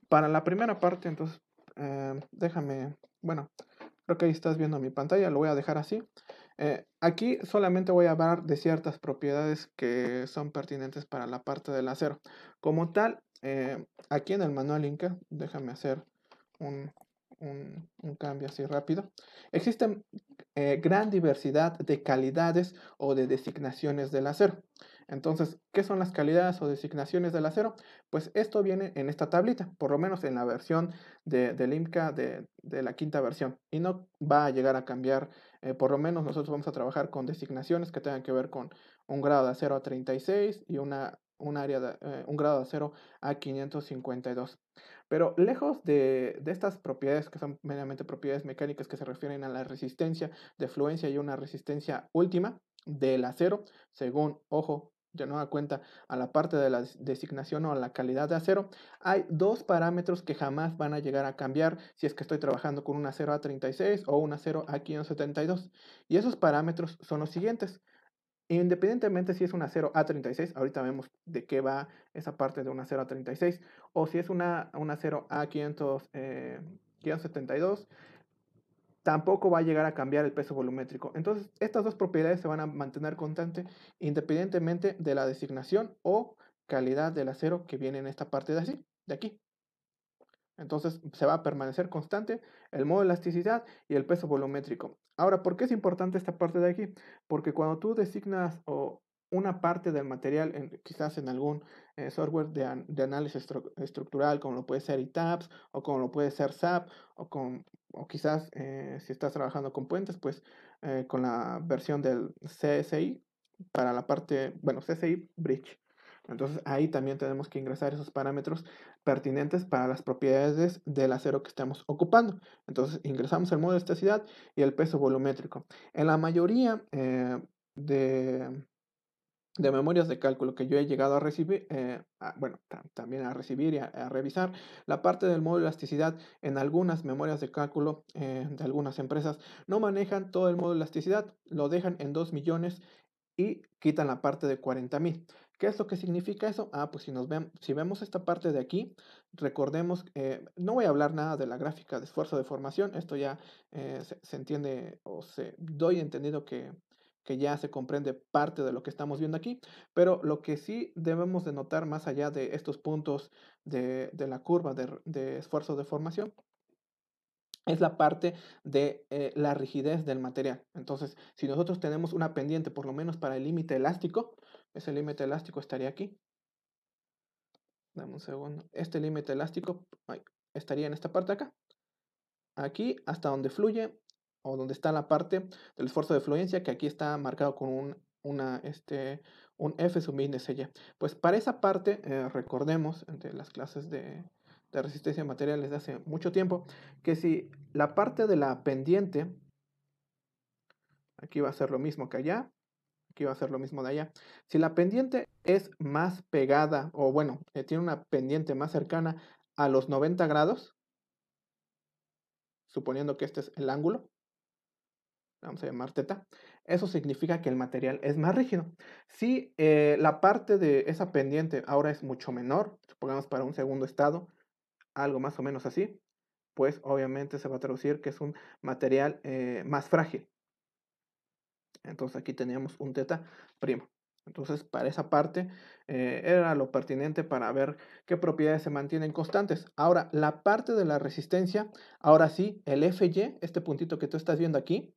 Para la primera parte, entonces, déjame, bueno, creo que ahí estás viendo mi pantalla, lo voy a dejar así. Aquí solamente voy a hablar de ciertas propiedades que son pertinentes para la parte del acero. Como tal, aquí en el manual Inca, déjame hacer un, un cambio así rápido. Existen gran diversidad de calidades o de designaciones del acero. Entonces, ¿qué son las calidades o designaciones del acero? Pues esto viene en esta tablita, por lo menos en la versión del IMCA de la quinta versión. Y no va a llegar a cambiar, por lo menos nosotros vamos a trabajar con designaciones que tengan que ver con un grado de acero a 36 y un grado de acero a 552. Pero lejos de estas propiedades que son meramente propiedades mecánicas que se refieren a la resistencia de fluencia y una resistencia última del acero, según, ojo, de nueva cuenta, a la parte de la designación o a la calidad de acero, hay dos parámetros que jamás van a llegar a cambiar si es que estoy trabajando con un acero A36 o un acero A572. Y esos parámetros son los siguientes. Independientemente si es un acero A36, ahorita vemos de qué va esa parte de un acero A36, o si es un acero A572, tampoco va a llegar a cambiar el peso volumétrico. Entonces, estas dos propiedades se van a mantener constantes independientemente de la designación o calidad del acero que viene en esta parte de aquí. Entonces se va a permanecer constante el modo de elasticidad y el peso volumétrico. Ahora, ¿por qué es importante esta parte de aquí? Porque cuando tú designas una parte del material, quizás en algún software de análisis estructural, como lo puede ser ITAPS o como lo puede ser SAP, o quizás si estás trabajando con puentes, pues con la versión del CSI para la parte, bueno, CSI Bridge. Entonces ahí también tenemos que ingresar esos parámetros pertinentes para las propiedades del acero que estamos ocupando. Entonces ingresamos el modo de elasticidad y el peso volumétrico. En la mayoría de, de memorias de cálculo que yo he llegado a recibir, bueno, también a recibir y a revisar, la parte del modo de elasticidad en algunas memorias de cálculo de algunas empresas no manejan todo el modo de elasticidad, lo dejan en 2 millones y quitan la parte de 40.000. ¿Qué es lo que significa eso? Pues si vemos esta parte de aquí, recordemos, no voy a hablar nada de la gráfica de esfuerzo de formación, esto ya se entiende o se doy entendido que ya se comprende parte de lo que estamos viendo aquí, pero lo que sí debemos de notar más allá de estos puntos de la curva de esfuerzo de formación es la parte de la rigidez del material. Entonces, si nosotros tenemos una pendiente, por lo menos para el límite elástico, ese límite elástico estaría aquí. Dame un segundo. Este límite elástico estaría en esta parte de acá. Aquí hasta donde fluye o donde está la parte del esfuerzo de fluencia, que aquí está marcado con un F subíndice Y. Pues para esa parte, recordemos de las clases de resistencia de materiales de hace mucho tiempo, que si la parte de la pendiente, aquí va a ser lo mismo que allá, aquí va a ser lo mismo de allá. Si la pendiente es más pegada, o bueno, tiene una pendiente más cercana a los 90 grados, suponiendo que este es el ángulo, vamos a llamar teta, eso significa que el material es más rígido. Si la parte de esa pendiente ahora es mucho menor, supongamos para un segundo estado, algo más o menos así, pues obviamente se va a traducir que es un material más frágil. Entonces aquí teníamos un teta primo. Entonces para esa parte era lo pertinente para ver qué propiedades se mantienen constantes. Ahora, la parte de la resistencia, ahora sí, el FY, este puntito que tú estás viendo aquí,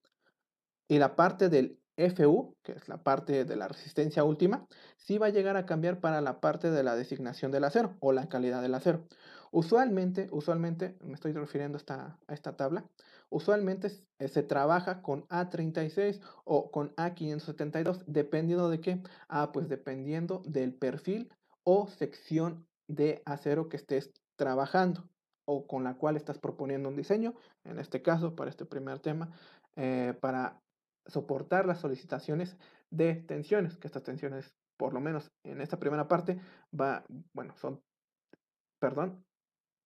y la parte del FU, que es la parte de la resistencia última, sí va a llegar a cambiar para la parte de la designación del acero o la calidad del acero. Usualmente, me estoy refiriendo a esta tabla, usualmente se trabaja con A36 o con A572, dependiendo de qué. Pues dependiendo del perfil o sección de acero que estés trabajando o con la cual estás proponiendo un diseño, en este caso, para este primer tema, para soportar las solicitaciones de tensiones, que estas tensiones, por lo menos en esta primera parte, son, perdón,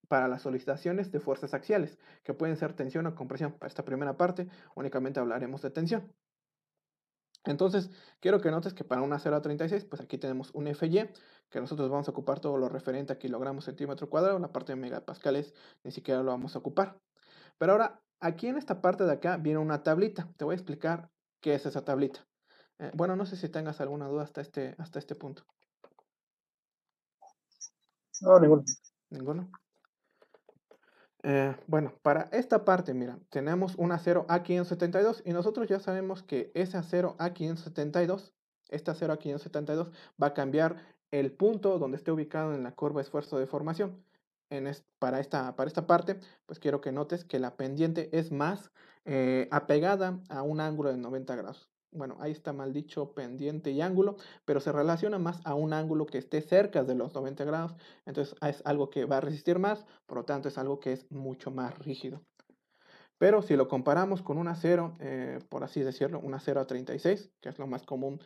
para las solicitaciones de fuerzas axiales, que pueden ser tensión o compresión. Para esta primera parte únicamente hablaremos de tensión. Entonces, quiero que notes que para un acero A36, pues aquí tenemos un FY, que nosotros vamos a ocupar todo lo referente a kilogramos centímetro cuadrado, la parte de megapascales ni siquiera lo vamos a ocupar. Pero ahora, aquí en esta parte de acá viene una tablita. Te voy a explicar qué es esa tablita. Bueno, no sé si tengas alguna duda hasta este punto. No, ninguno. ¿Ninguno? Bueno, para esta parte, mira, tenemos un acero A572 y nosotros ya sabemos que ese acero A572, este acero A572 va a cambiar el punto donde esté ubicado en la curva esfuerzo de formación. Para esta parte, pues quiero que notes que la pendiente es más apegada a un ángulo de 90 grados. Bueno, ahí está mal dicho pendiente y ángulo, pero se relaciona más a un ángulo que esté cerca de los 90 grados. Entonces es algo que va a resistir más, por lo tanto es algo que es mucho más rígido. Pero si lo comparamos con un acero, por así decirlo, un acero A36, que es lo más común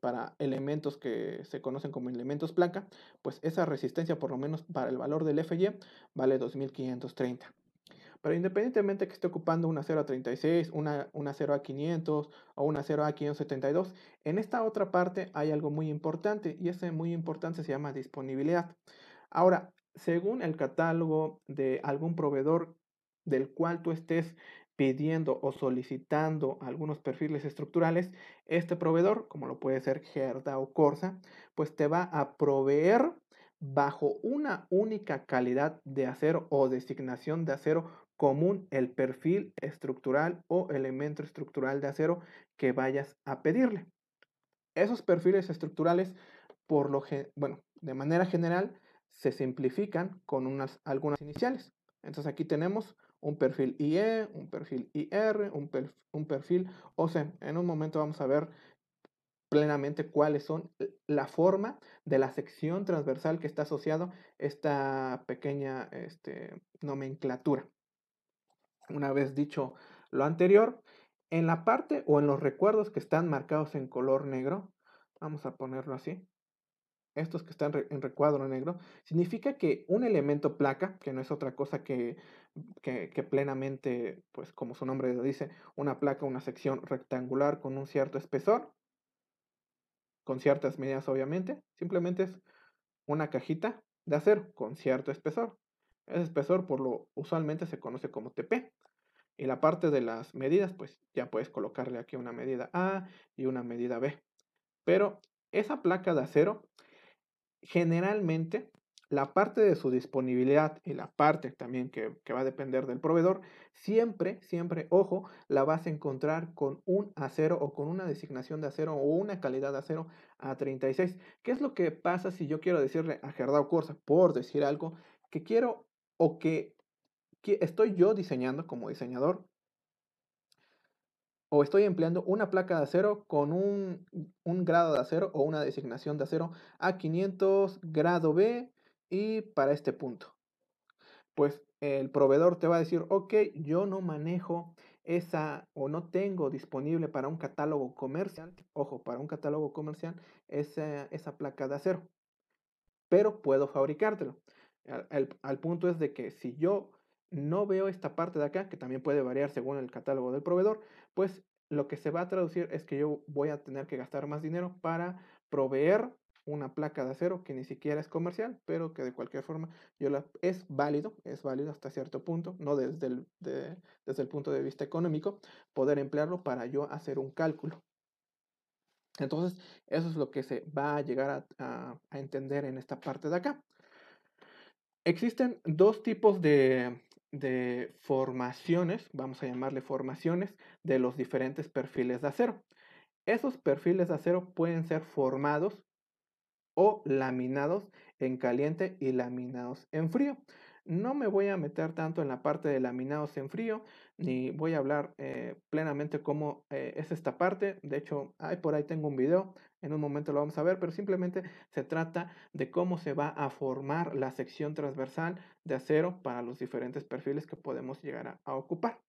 para elementos que se conocen como elementos placa, pues esa resistencia, por lo menos para el valor del FY, vale 2530. Pero independientemente que esté ocupando una 0 a 36, una 0 a 500 o una 0 a 572, en esta otra parte hay algo muy importante y ese muy importante se llama disponibilidad. Ahora, según el catálogo de algún proveedor del cual tú estés pidiendo o solicitando algunos perfiles estructurales, este proveedor, como lo puede ser Gerda o Corsa, pues te va a proveer bajo una única calidad de acero o designación de acero común el perfil estructural o elemento estructural de acero que vayas a pedirle. Esos perfiles estructurales, bueno, de manera general, se simplifican con algunas iniciales. Entonces aquí tenemos un perfil IE, un perfil IR, un perfil OC. En un momento vamos a ver plenamente cuáles son la forma de la sección transversal que está asociado a esta pequeña nomenclatura. Una vez dicho lo anterior, en la parte o en los recuerdos que están marcados en color negro, vamos a ponerlo así, estos que están en recuadro negro, significa que un elemento placa, que no es otra cosa que plenamente, pues como su nombre lo dice, una placa, una sección rectangular con un cierto espesor, con ciertas medidas obviamente, simplemente es una cajita de acero con cierto espesor. Ese espesor por lo usualmente se conoce como TP. Y la parte de las medidas, pues ya puedes colocarle aquí una medida A y una medida B. Pero esa placa de acero, generalmente, la parte de su disponibilidad y la parte también que va a depender del proveedor, siempre, ojo, la vas a encontrar con un acero o con una designación de acero o una calidad de acero a 36. ¿Qué es lo que pasa si yo quiero decirle a Gerdau Corsa, por decir algo, que quiero o que estoy yo diseñando como diseñador? O estoy empleando una placa de acero con un grado de acero o una designación de acero A500 grado B y para este punto. Pues el proveedor te va a decir, ok, yo no manejo esa o no tengo disponible para un catálogo comercial, ojo, para un catálogo comercial, esa placa de acero, pero puedo fabricártelo. Al punto es de que si yo no veo esta parte de acá, que también puede variar según el catálogo del proveedor, pues lo que se va a traducir es que yo voy a tener que gastar más dinero para proveer una placa de acero que ni siquiera es comercial, pero que de cualquier forma es válido hasta cierto punto, no desde el punto de vista económico, poder emplearlo para yo hacer un cálculo. Entonces, eso es lo que se va a llegar a entender en esta parte de acá. Existen dos tipos de formaciones, vamos a llamarle formaciones, de los diferentes perfiles de acero. Esos perfiles de acero pueden ser formados o laminados en caliente y laminados en frío. No me voy a meter tanto en la parte de laminados en frío, ni voy a hablar plenamente cómo es esta parte. De hecho, por ahí tengo un video, en un momento lo vamos a ver, pero simplemente se trata de cómo se va a formar la sección transversal de acero para los diferentes perfiles que podemos llegar a ocupar.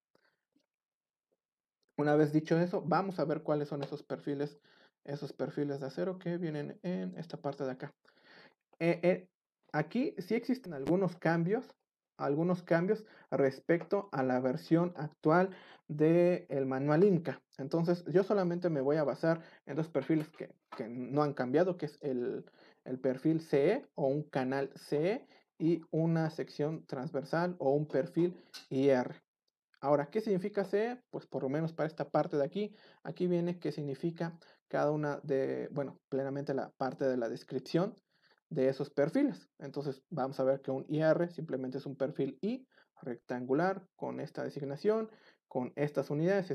Una vez dicho eso, vamos a ver cuáles son esos perfiles de acero que vienen en esta parte de acá. Eh, eh, Aquí sí existen algunos cambios algunos cambios respecto a la versión actual del manual Inca. Entonces yo solamente me voy a basar en dos perfiles que no han cambiado, que es el perfil CE o un canal CE y una sección transversal o un perfil IR. Ahora, ¿qué significa CE? Pues por lo menos para esta parte de aquí, aquí viene qué significa cada una de, bueno, plenamente la parte de la descripción de esos perfiles. Entonces vamos a ver que un IR simplemente es un perfil I rectangular con esta designación, con estas unidades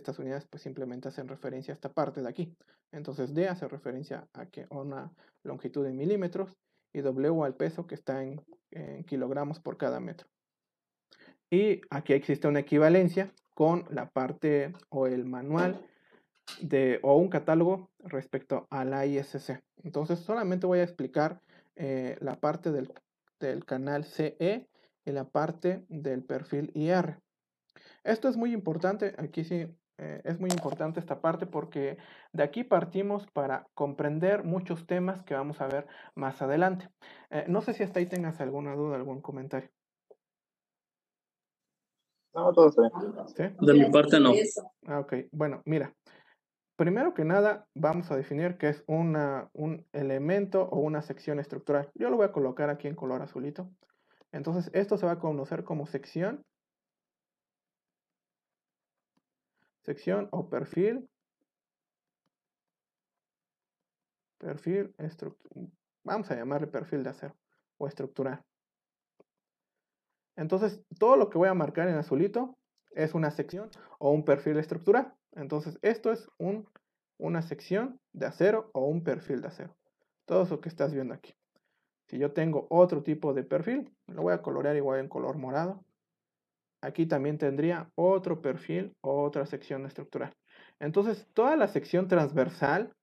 pues simplemente hacen referencia a esta parte de aquí. Entonces D hace referencia a una longitud en milímetros y W al peso que está en kilogramos por cada metro. Y aquí existe una equivalencia con la parte o el manual o un catálogo respecto a la ISC. Entonces solamente voy a explicar la parte del canal CE y la parte del perfil IR. Esto es muy importante, aquí sí es muy importante esta parte porque de aquí partimos para comprender muchos temas que vamos a ver más adelante. No sé si hasta ahí tengas alguna duda, algún comentario. No, todo está bien. ¿Sí? De mi parte no. Ok, bueno, mira. Primero que nada, vamos a definir qué es un elemento o una sección estructural. Yo lo voy a colocar aquí en color azulito. Entonces, esto se va a conocer como sección o perfil vamos a llamarle perfil de acero o estructural. Entonces, todo lo que voy a marcar en azulito es una sección o un perfil estructural. Entonces, esto es una sección de acero o un perfil de acero. Todo eso que estás viendo aquí. Si yo tengo otro tipo de perfil, lo voy a colorear igual en color morado. Aquí también tendría otro perfil o otra sección estructural. Entonces, toda la sección transversal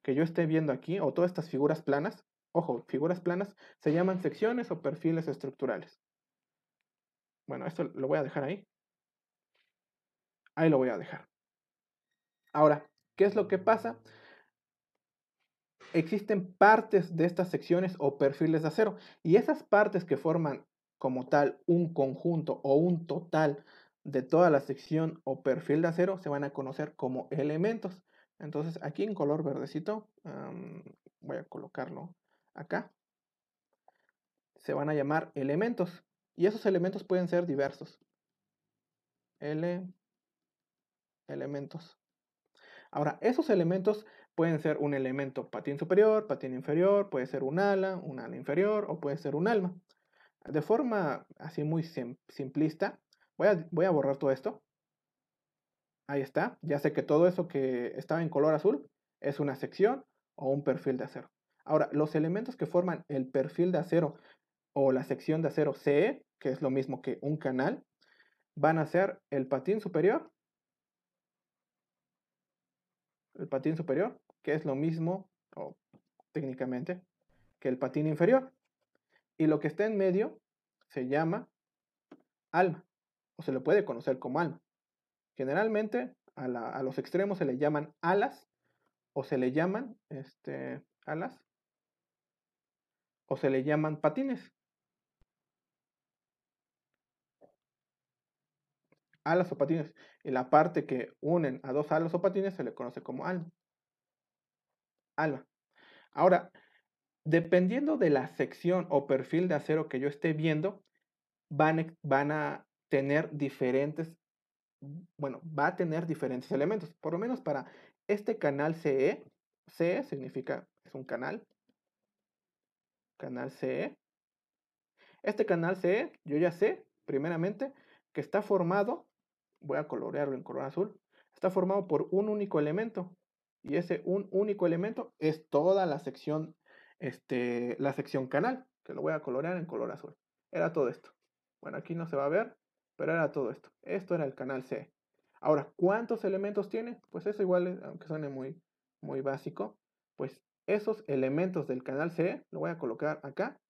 que yo esté viendo aquí, o todas estas figuras planas, ojo, figuras planas, se llaman secciones o perfiles estructurales. Bueno, esto lo voy a dejar ahí. Ahí lo voy a dejar. Ahora, ¿qué es lo que pasa? Existen partes de estas secciones o perfiles de acero y esas partes que forman como tal un conjunto o un total de toda la sección o perfil de acero se van a conocer como elementos. Entonces aquí en color verdecito, voy a colocarlo acá, se van a llamar elementos y esos elementos pueden ser diversos. Elementos. Ahora, esos elementos pueden ser un elemento patín superior, patín inferior, puede ser un ala inferior o puede ser un alma. De forma así muy simplista, voy a borrar todo esto. Ahí está. Ya sé que todo eso que estaba en color azul es una sección o un perfil de acero. Ahora, los elementos que forman el perfil de acero o la sección de acero CE, que es lo mismo que un canal, van a ser el patín superior, que es lo mismo, o técnicamente, que el patín inferior. Y lo que está en medio se llama alma, o se le puede conocer como alma. Generalmente a los extremos se le llaman alas, o se le llaman alas, o se le llaman patines. Alas o patines. Y la parte que unen a dos alas o patines se le conoce como alma. Alma. Ahora, dependiendo de la sección o perfil de acero que yo esté viendo, van a tener diferentes, bueno, va a tener diferentes elementos. Por lo menos para este canal CE, CE significa, es un canal CE. Este canal CE, yo ya sé, primeramente, que está formado, voy a colorearlo en color azul, está formado por un único elemento. Y ese un único elemento es toda la sección canal, que lo voy a colorear en color azul. Era todo esto. Bueno, aquí no se va a ver, pero era todo esto. Esto era el canal C. Ahora, ¿cuántos elementos tiene? Pues eso igual, aunque suene muy básico, pues esos elementos del canal C lo voy a colocar acá,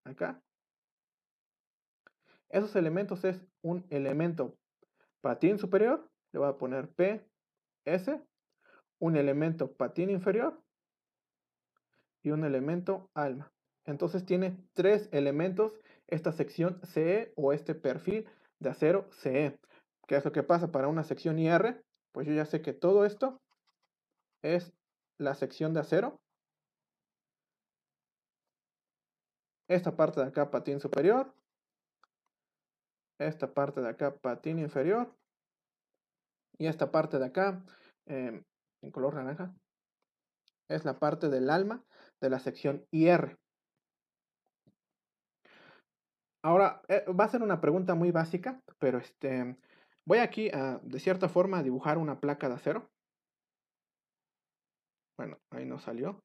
acá. Esos elementos es un elemento patín superior, le voy a poner PS, un elemento patín inferior y un elemento alma. Entonces tiene tres elementos esta sección CE o este perfil de acero CE. ¿Qué es lo que pasa para una sección IR? Pues yo ya sé que todo esto es la sección de acero. Esta parte de acá patín superior. Esta parte de acá patín inferior. Y esta parte de acá, en color naranja, es la parte del alma de la sección IR. Ahora, va a ser una pregunta muy básica, pero voy aquí a, de cierta forma, a dibujar una placa de acero. Bueno, ahí no salió.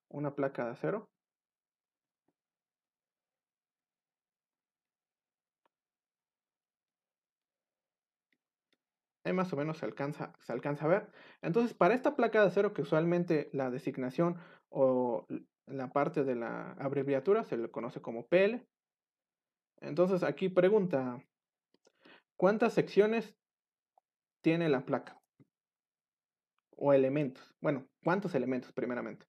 Una placa de acero. Ahí más o menos se alcanza a ver. Entonces, para esta placa de acero, que usualmente la designación o la parte de la abreviatura se le conoce como PL. Entonces, aquí pregunta, ¿cuántas secciones tiene la placa? O elementos. Bueno, ¿cuántos elementos primeramente?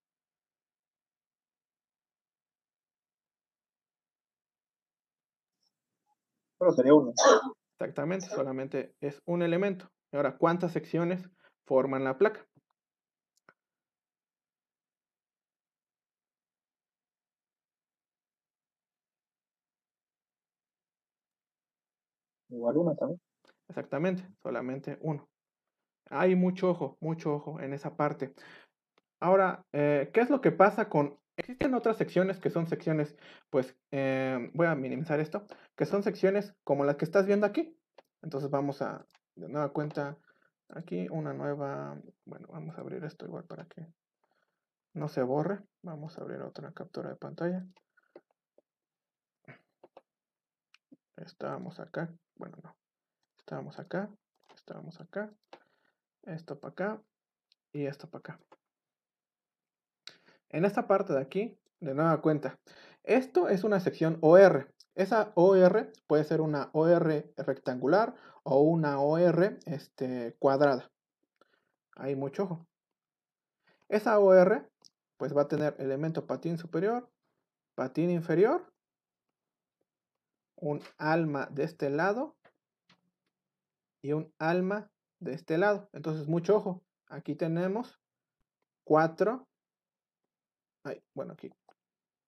Solo sería uno. Exactamente, solamente es un elemento. Ahora, ¿cuántas secciones forman la placa? Igual uno también. Exactamente, solamente uno. Hay mucho ojo en esa parte. Ahora, ¿qué es lo que pasa con... Existen otras secciones que son secciones, pues, voy a minimizar esto, que son secciones como las que estás viendo aquí. Entonces vamos a, de nueva cuenta, aquí una nueva, bueno, vamos a abrir esto igual para que no se borre. Vamos a abrir otra captura de pantalla. Estábamos acá, bueno, no, estábamos acá, esto para acá y esto para acá. En esta parte de aquí, de nueva cuenta, esto es una sección OR. Esa OR puede ser una OR rectangular o una OR cuadrada. Hay mucho ojo. Esa OR pues va a tener elemento patín superior, patín inferior, un alma de este lado y un alma de este lado. Entonces, mucho ojo. Aquí tenemos cuatro. Ay, bueno, aquí.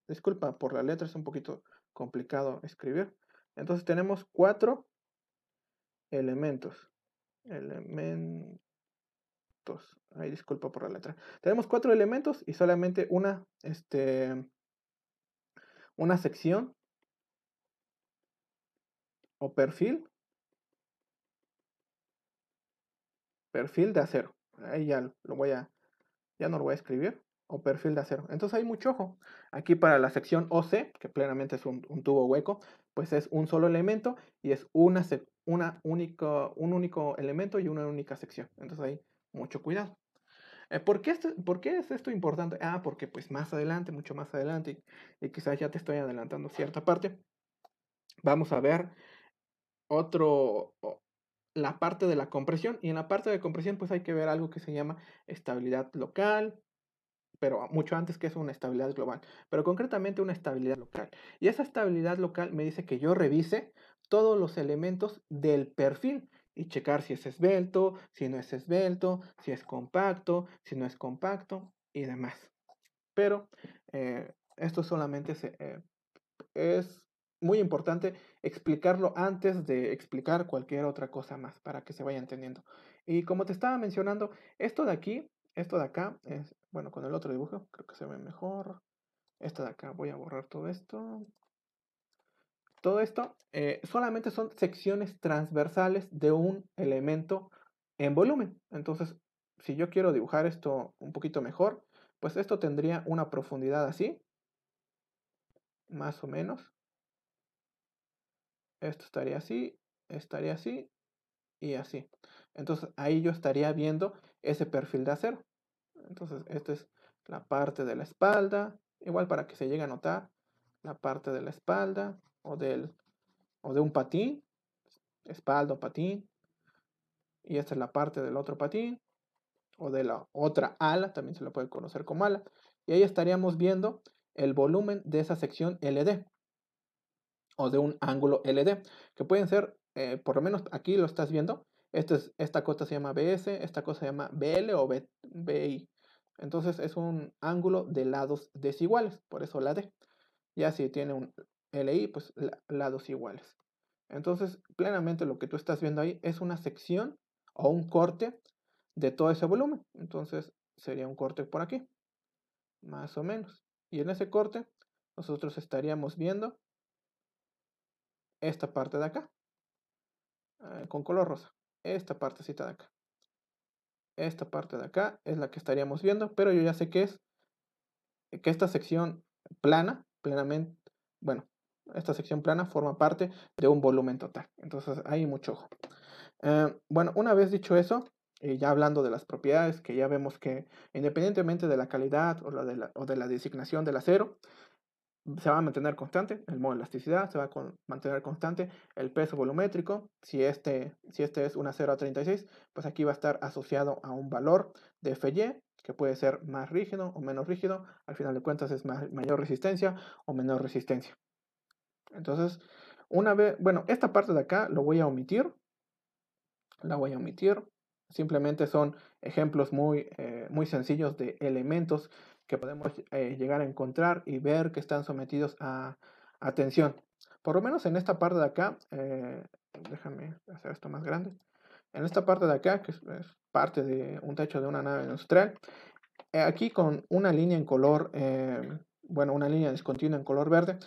Disculpa por la letra, es un poquito complicado escribir. Entonces tenemos cuatro elementos. Elementos. Ay, disculpa por la letra. Tenemos cuatro elementos y solamente una sección o perfil de acero. Ahí ya lo voy a, ya no lo voy a escribir. O perfil de acero. Entonces hay mucho ojo. Aquí para la sección OC, que plenamente es un tubo hueco, pues es un solo elemento y es un único elemento y una única sección. Entonces hay mucho cuidado. ¿Por qué es esto importante? Ah, porque pues más adelante, mucho más adelante, y quizás ya te estoy adelantando cierta parte, vamos a ver la parte de la compresión. Y en la parte de compresión pues hay que ver algo que se llama estabilidad local, pero mucho antes que es una estabilidad global, pero concretamente una estabilidad local. Y esa estabilidad local me dice que yo revise todos los elementos del perfil y checar si es esbelto, si no es esbelto, si es compacto, si no es compacto y demás. Pero esto solamente es muy importante explicarlo antes de explicar cualquier otra cosa más para que se vaya entendiendo. Y como te estaba mencionando, esto de aquí, esto de acá, es, bueno, con el otro dibujo creo que se ve mejor. Esto de acá, voy a borrar todo esto. Todo esto solamente son secciones transversales de un elemento en volumen. Entonces, si yo quiero dibujar esto un poquito mejor, pues esto tendría una profundidad así, más o menos. Esto estaría así y así. Entonces ahí yo estaría viendo ese perfil de acero. Entonces esta es la parte de la espalda, igual para que se llegue a notar la parte de la espalda o de un patín, espalda o patín. Y esta es la parte del otro patín. o de la otra ala, también se la puede conocer como ala, y ahí estaríamos viendo el volumen de esa sección LD o de un ángulo LD, que pueden ser, por lo menos aquí lo estás viendo, esta cosa se llama BS, esta cosa se llama BL o BI. Entonces es un ángulo de lados desiguales, por eso la D. Ya si tiene un LI, pues lados iguales. Entonces, plenamente lo que tú estás viendo ahí es una sección o un corte de todo ese volumen. Entonces, sería un corte por aquí, más o menos. Y en ese corte, nosotros estaríamos viendo esta parte de acá, con color rosa. Esta partecita de acá. Esta parte de acá es la que estaríamos viendo, pero yo ya sé que esta sección plana, plenamente, bueno, esta sección plana forma parte de un volumen total. Entonces, hay mucho ojo. Bueno, una vez dicho eso, ya hablando de las propiedades, que ya vemos que independientemente de la calidad o de la designación del acero, se va a mantener constante el modo de elasticidad, se va a mantener constante el peso volumétrico. Si este es un acero A36, pues aquí va a estar asociado a un valor de Fy, que puede ser más rígido o menos rígido. Al final de cuentas es mayor resistencia o menor resistencia. Entonces, una vez, bueno, esta parte de acá lo voy a omitir, la voy a omitir. Simplemente son ejemplos muy sencillos de elementos que podemos llegar a encontrar y ver que están sometidos a tensión. Por lo menos en esta parte de acá, déjame hacer esto más grande. En esta parte de acá, que es parte de un techo de una nave industrial, aquí con una línea en color, bueno, una línea discontinua en color verde,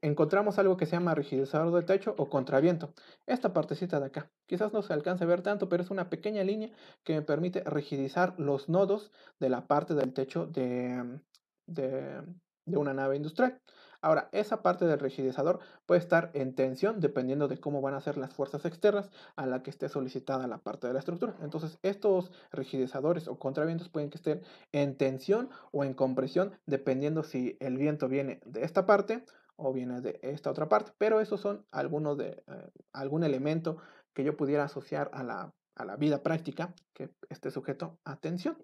encontramos algo que se llama rigidizador del techo o contraviento. Esta partecita de acá, quizás no se alcance a ver tanto, pero es una pequeña línea que me permite rigidizar los nodos de la parte del techo de, de una nave industrial. Ahora, esa parte del rigidizador puede estar en tensión dependiendo de cómo van a ser las fuerzas externas a la que esté solicitada la parte de la estructura. Entonces, estos rigidizadores o contravientos pueden que estén en tensión o en compresión dependiendo si el viento viene de esta parte o viene de esta otra parte. Pero esos son algunos de algún elemento que yo pudiera asociar a la vida práctica que esté sujeto a tensión.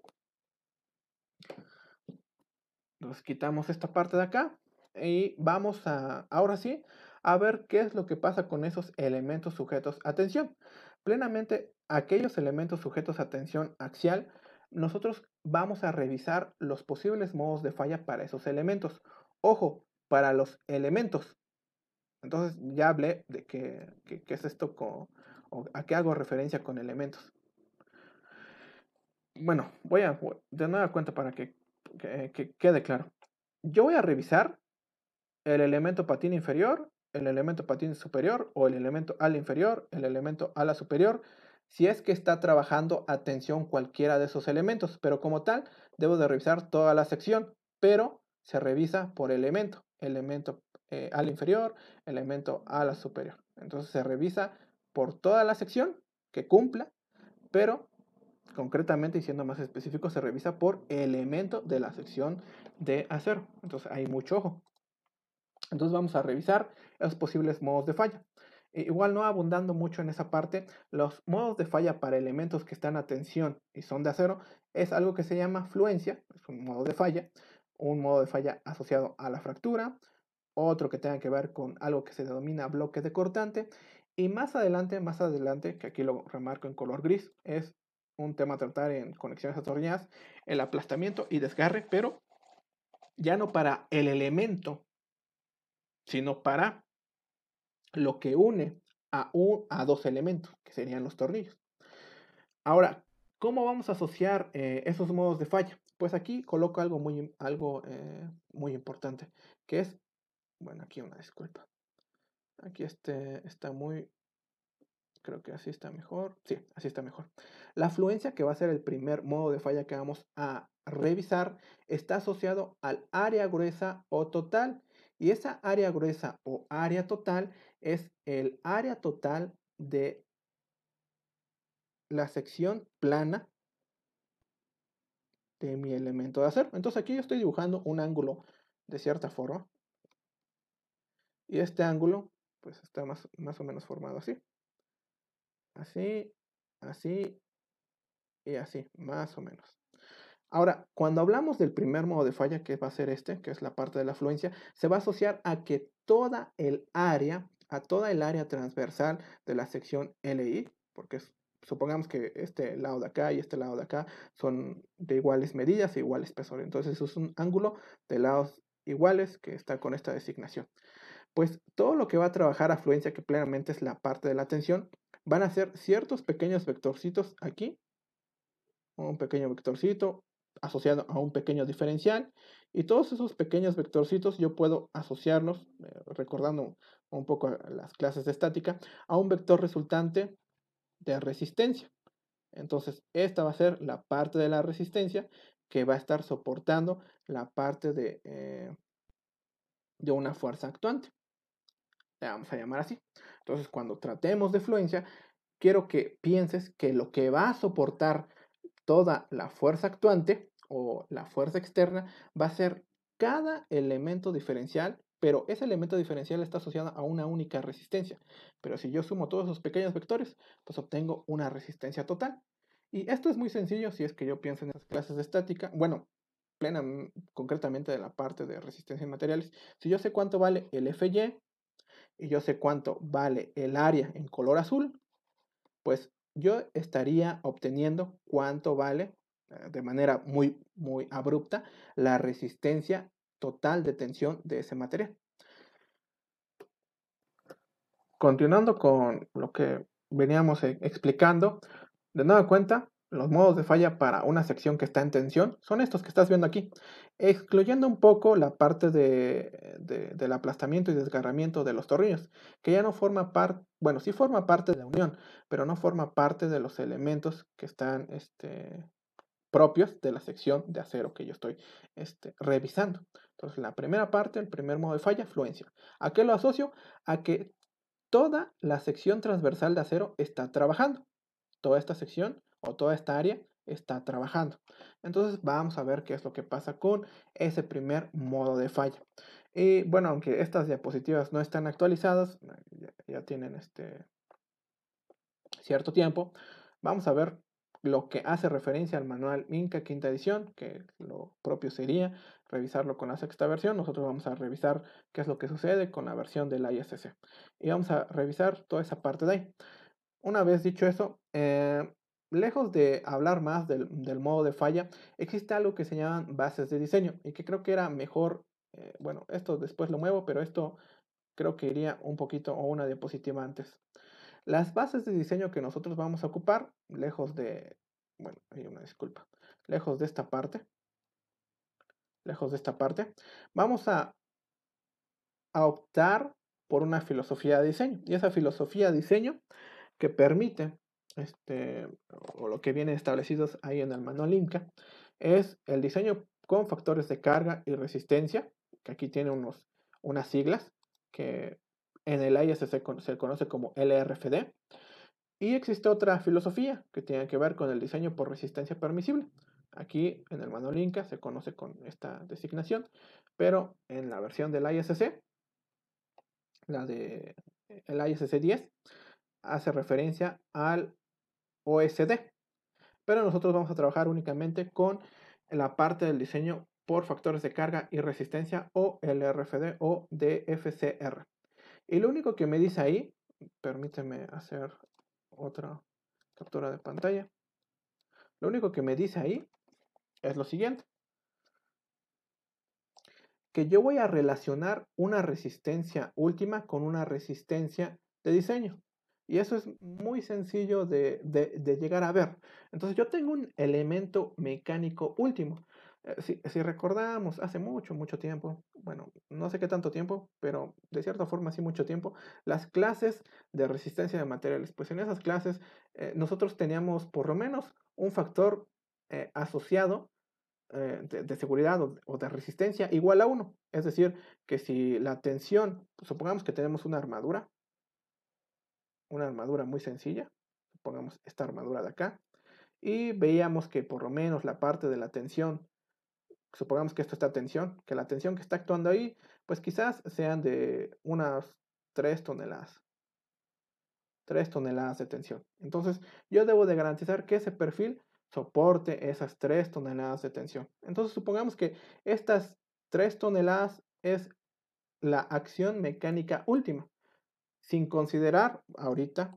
Entonces quitamos esta parte de acá y vamos ahora sí, a ver qué es lo que pasa con esos elementos sujetos a tensión. Plenamente, aquellos elementos sujetos a tensión axial, nosotros vamos a revisar los posibles modos de falla para esos elementos. Ojo, para los elementos. Entonces ya hablé de qué es esto o a qué hago referencia con elementos. Bueno, de nueva cuenta para que quede claro. Yo voy a revisar el elemento patín inferior, el elemento patín superior o el elemento ala inferior, el elemento ala superior, si es que está trabajando a tensión cualquiera de esos elementos, pero como tal, debo de revisar toda la sección, pero se revisa por elemento ala inferior, elemento ala superior. Entonces se revisa por toda la sección que cumpla, pero concretamente y siendo más específico, se revisa por elemento de la sección de acero. Entonces hay mucho ojo. Entonces vamos a revisar los posibles modos de falla. Igual no abundando mucho en esa parte, los modos de falla para elementos que están a tensión y son de acero es algo que se llama fluencia, es un modo de falla asociado a la fractura, otro que tenga que ver con algo que se denomina bloque de cortante, y más adelante, que aquí lo remarco en color gris, es un tema a tratar en conexiones atornilladas, el aplastamiento y desgarre, pero ya no para el elemento, sino para lo que une a dos elementos, que serían los tornillos. Ahora, ¿cómo vamos a asociar esos modos de falla? Pues aquí coloco algo muy importante, que es, bueno, aquí una disculpa. Aquí está muy, creo que así está mejor. Sí, así está mejor. La fluencia, que va a ser el primer modo de falla que vamos a revisar, está asociado al área gruesa o total. Y esa área gruesa o área total es el área total de la sección plana de mi elemento de acero. Entonces aquí yo estoy dibujando un ángulo de cierta forma. Y este ángulo, pues está más o menos formado así. Así, así y así, más o menos. Ahora, cuando hablamos del primer modo de falla, que va a ser este, que es la parte de la afluencia, se va a asociar a que toda el área transversal de la sección LI, porque supongamos que este lado de acá y este lado de acá son de iguales medidas e igual espesor. Entonces es un ángulo de lados iguales que está con esta designación. Pues todo lo que va a trabajar afluencia, que plenamente es la parte de la tensión, van a ser ciertos pequeños vectorcitos aquí, un pequeño vectorcito asociado a un pequeño diferencial, y todos esos pequeños vectorcitos yo puedo asociarlos, recordando un poco a las clases de estática, a un vector resultante de resistencia. Entonces, esta va a ser la parte de la resistencia que va a estar soportando la parte de una fuerza actuante. Le vamos a llamar así. Entonces, cuando tratemos de fluencia, quiero que pienses que lo que va a soportar toda la fuerza actuante o la fuerza externa va a ser cada elemento diferencial, pero ese elemento diferencial está asociado a una única resistencia. Pero si yo sumo todos esos pequeños vectores, pues obtengo una resistencia total. Y esto es muy sencillo si es que yo pienso en las clases de estática. Bueno, concretamente de la parte de resistencia en materiales. Si yo sé cuánto vale el FY y yo sé cuánto vale el área en color azul, pues yo estaría obteniendo cuánto vale de manera muy abrupta la resistencia total de tensión de ese material. Continuando con lo que veníamos explicando, de nueva cuenta, los modos de falla para una sección que está en tensión son estos que estás viendo aquí, excluyendo un poco la parte del aplastamiento y desgarramiento de los tornillos, que ya no forma parte, bueno, sí forma parte de la unión, pero no forma parte de los elementos que están propios de la sección de acero que yo estoy revisando. Entonces, la primera parte, el primer modo de falla, fluencia. ¿A qué lo asocio? A que toda la sección transversal de acero está trabajando. Toda esta sección o toda esta área está trabajando. Entonces vamos a ver qué es lo que pasa con ese primer modo de falla. Y bueno, aunque estas diapositivas no están actualizadas, ya tienen cierto tiempo, vamos a ver lo que hace referencia al manual Inca quinta edición, que lo propio sería revisarlo con la sexta versión. Nosotros vamos a revisar qué es lo que sucede con la versión del ISC. Y vamos a revisar toda esa parte de ahí. Una vez dicho eso, lejos de hablar más del modo de falla, existe algo que se llaman bases de diseño y que creo que era mejor, bueno, esto después lo muevo, pero esto creo que iría un poquito o una diapositiva antes. Las bases de diseño que nosotros vamos a ocupar, lejos de, bueno, hay una disculpa, lejos de esta parte, vamos a optar por una filosofía de diseño. Y esa filosofía de diseño que permite, o lo que viene establecidos ahí en el manual Inca, es el diseño con factores de carga y resistencia, que aquí tiene unas siglas que en el ISC se conoce como LRFD. Y existe otra filosofía que tiene que ver con el diseño por resistencia permisible. Aquí en el manual Inca se conoce con esta designación, pero en la versión del ISC, la de el ISC 10, hace referencia al OSD. Pero nosotros vamos a trabajar únicamente con la parte del diseño por factores de carga y resistencia o LRFD o DFCR. Y lo único que me dice ahí, permíteme hacer otra captura de pantalla. Lo único que me dice ahí es lo siguiente, que yo voy a relacionar una resistencia última con una resistencia de diseño. Y eso es muy sencillo de llegar a ver. Entonces yo tengo un elemento mecánico último. Si recordamos, hace mucho tiempo, bueno, no sé qué tanto tiempo, pero de cierta forma sí mucho tiempo, las clases de resistencia de materiales, pues en esas clases nosotros teníamos por lo menos un factor asociado de seguridad o de resistencia igual a 1. Es decir, que si la tensión, supongamos que tenemos una armadura muy sencilla, supongamos esta armadura de acá, y veíamos que por lo menos la parte de la tensión, supongamos que esto está tensión, que la tensión que está actuando ahí, pues quizás sean de unas 3 toneladas. 3 toneladas de tensión. Entonces, yo debo de garantizar que ese perfil soporte esas 3 toneladas de tensión. Entonces supongamos que estas 3 toneladas es la acción mecánica última, sin considerar ahorita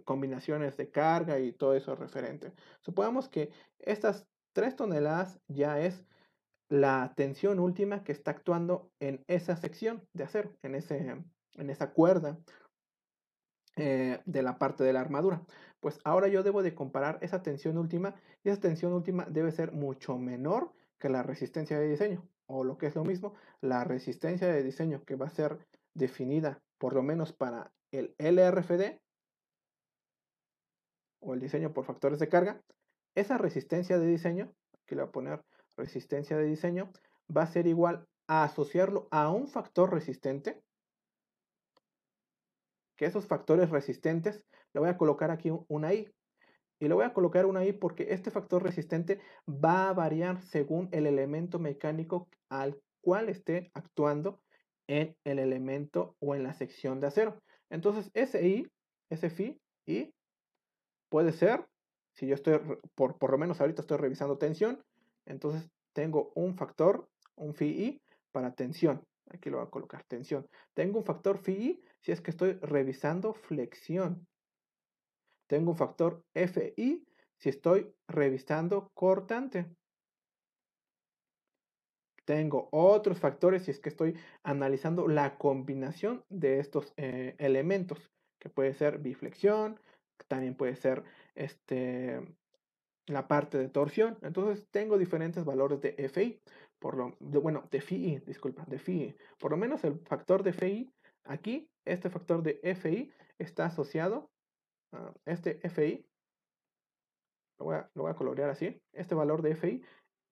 combinaciones de carga y todo eso referente. Supongamos que estas 3 toneladas ya es la tensión última que está actuando en esa sección de acero, en esa cuerda de la parte de la armadura. Pues ahora yo debo de comparar esa tensión última y esa tensión última debe ser mucho menor que la resistencia de diseño, o lo que es lo mismo, la resistencia de diseño que va a ser definida por lo menos para el LRFD o el diseño por factores de carga. Esa resistencia de diseño, aquí le voy a poner resistencia de diseño, va a ser igual a asociarlo a un factor resistente, que esos factores resistentes le voy a colocar aquí una I. Y le voy a colocar una I porque este factor resistente va a variar según el elemento mecánico al cual esté actuando en el elemento o en la sección de acero. Entonces, ese phi, I puede ser, si yo estoy, por lo menos ahorita estoy revisando tensión, entonces tengo un factor, un phi I para tensión. Aquí lo voy a colocar, tensión. Tengo un factor phi I si es que estoy revisando flexión. Tengo un factor Fi si estoy revisando cortante. Tengo otros factores si es que estoy analizando la combinación de estos elementos, que puede ser biflexión, también puede ser la parte de torsión. Entonces tengo diferentes valores de Fi, bueno, de Fi, disculpa, de Fi. Por lo menos el factor de Fi, aquí, este factor de Fi está asociado a este Fi. Lo voy a colorear así. Este valor de Fi,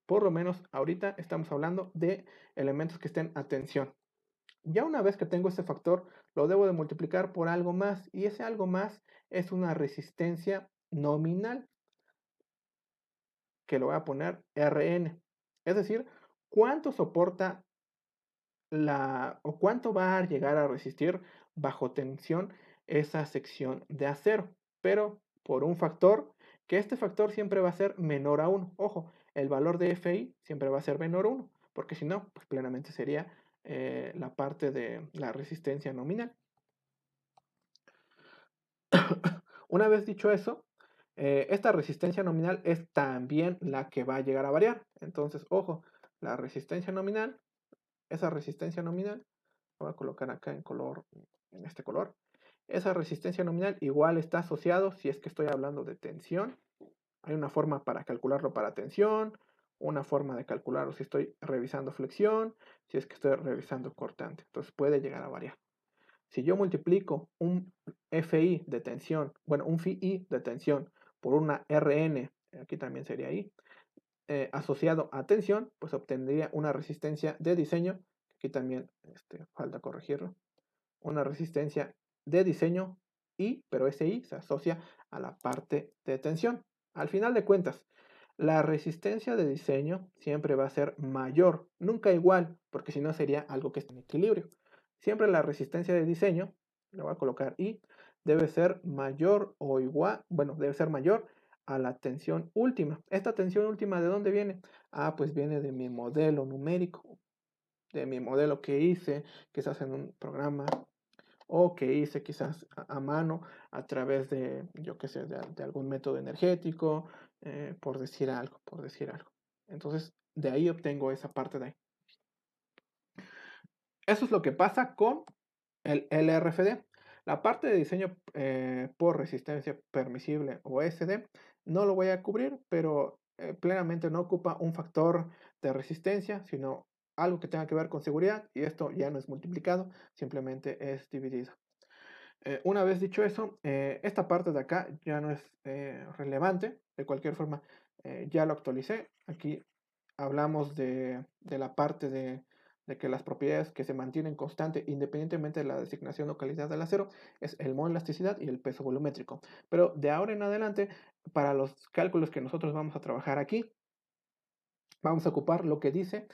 por lo menos ahorita estamos hablando de elementos que estén a tensión. Ya una vez que tengo este factor, lo debo de multiplicar por algo más. Y ese algo más es una resistencia nominal, que lo voy a poner Rn. Es decir, cuánto soporta o cuánto va a llegar a resistir bajo tensión esa sección de acero, pero por un factor, que este factor siempre va a ser menor a 1. Ojo, el valor de Fi siempre va a ser menor a 1, porque si no, pues plenamente sería la parte de la resistencia nominal. Una vez dicho eso, esta resistencia nominal es también la que va a llegar a variar. Entonces, ojo, la resistencia nominal, esa resistencia nominal, voy a colocar acá en color, en este color. Esa resistencia nominal igual está asociado si es que estoy hablando de tensión. Hay una forma para calcularlo para tensión, una forma de calcularlo si estoy revisando flexión, si es que estoy revisando cortante. Entonces puede llegar a variar. Si yo multiplico un FI de tensión, bueno, un FI de tensión por una RN, aquí también sería I, asociado a tensión, pues obtendría una resistencia de diseño, aquí también falta corregirlo, una resistencia de diseño I, pero ese I se asocia a la parte de tensión. Al final de cuentas, la resistencia de diseño siempre va a ser mayor, nunca igual, porque si no sería algo que esté en equilibrio. Siempre la resistencia de diseño, le voy a colocar I, debe ser mayor o igual, bueno, debe ser mayor a la tensión última. ¿Esta tensión última de dónde viene? Ah, pues viene de mi modelo numérico, de mi modelo que hice, quizás en un programa o que hice quizás a mano a través de, yo qué sé, de algún método energético, por decir algo, por decir algo. Entonces, de ahí obtengo esa parte de ahí. Eso es lo que pasa con el LRFD. La parte de diseño por resistencia permisible o SD no lo voy a cubrir, pero plenamente no ocupa un factor de resistencia, sino algo que tenga que ver con seguridad, y esto ya no es multiplicado, simplemente es dividido. Una vez dicho eso, esta parte de acá ya no es relevante. De cualquier forma, ya lo actualicé. Aquí hablamos de la parte de que las propiedades que se mantienen constante independientemente de la designación o calidad del acero es el modo elasticidad y el peso volumétrico. Pero de ahora en adelante, para los cálculos que nosotros vamos a trabajar aquí, vamos a ocupar lo que dice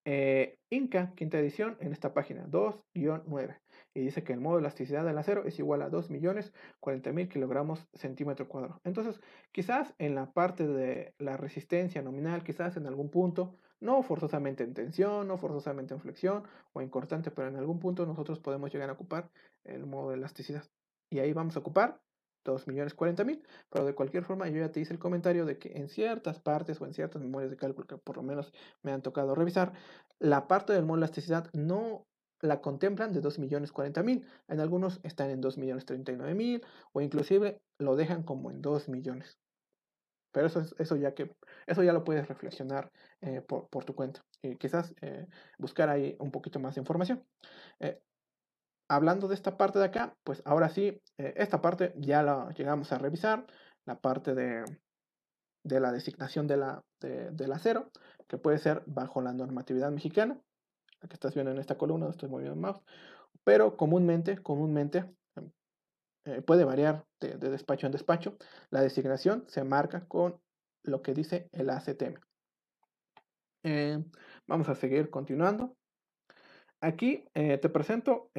Inca, quinta edición, en esta página 2-9. Y dice que el modo de elasticidad del acero es igual a 2.040.000 kilogramos centímetro cuadrado. Entonces, quizás en la parte de la resistencia nominal, quizás en algún punto, no forzosamente en tensión, no forzosamente en flexión o en cortante, pero en algún punto nosotros podemos llegar a ocupar el modo de elasticidad. Y ahí vamos a ocupar 2.040.000, pero de cualquier forma yo ya te hice el comentario de que en ciertas partes o en ciertas memorias de cálculo que por lo menos me han tocado revisar, la parte del modo de elasticidad no la contemplan de 2.040.000. En algunos están en 2.039.000 o inclusive lo dejan como en 2 millones. Pero eso ya lo puedes reflexionar por tu cuenta y quizás buscar ahí un poquito más de información. Eh, Hablando de esta parte de acá, pues ahora sí, esta parte ya la llegamos a revisar, la parte de la designación del acero, que puede ser bajo la normatividad mexicana, la que estás viendo en esta columna, estoy moviendo el mouse, pero comúnmente puede variar de despacho en despacho. La designación se marca con lo que dice el ACTM. Vamos a seguir continuando. Aquí te presento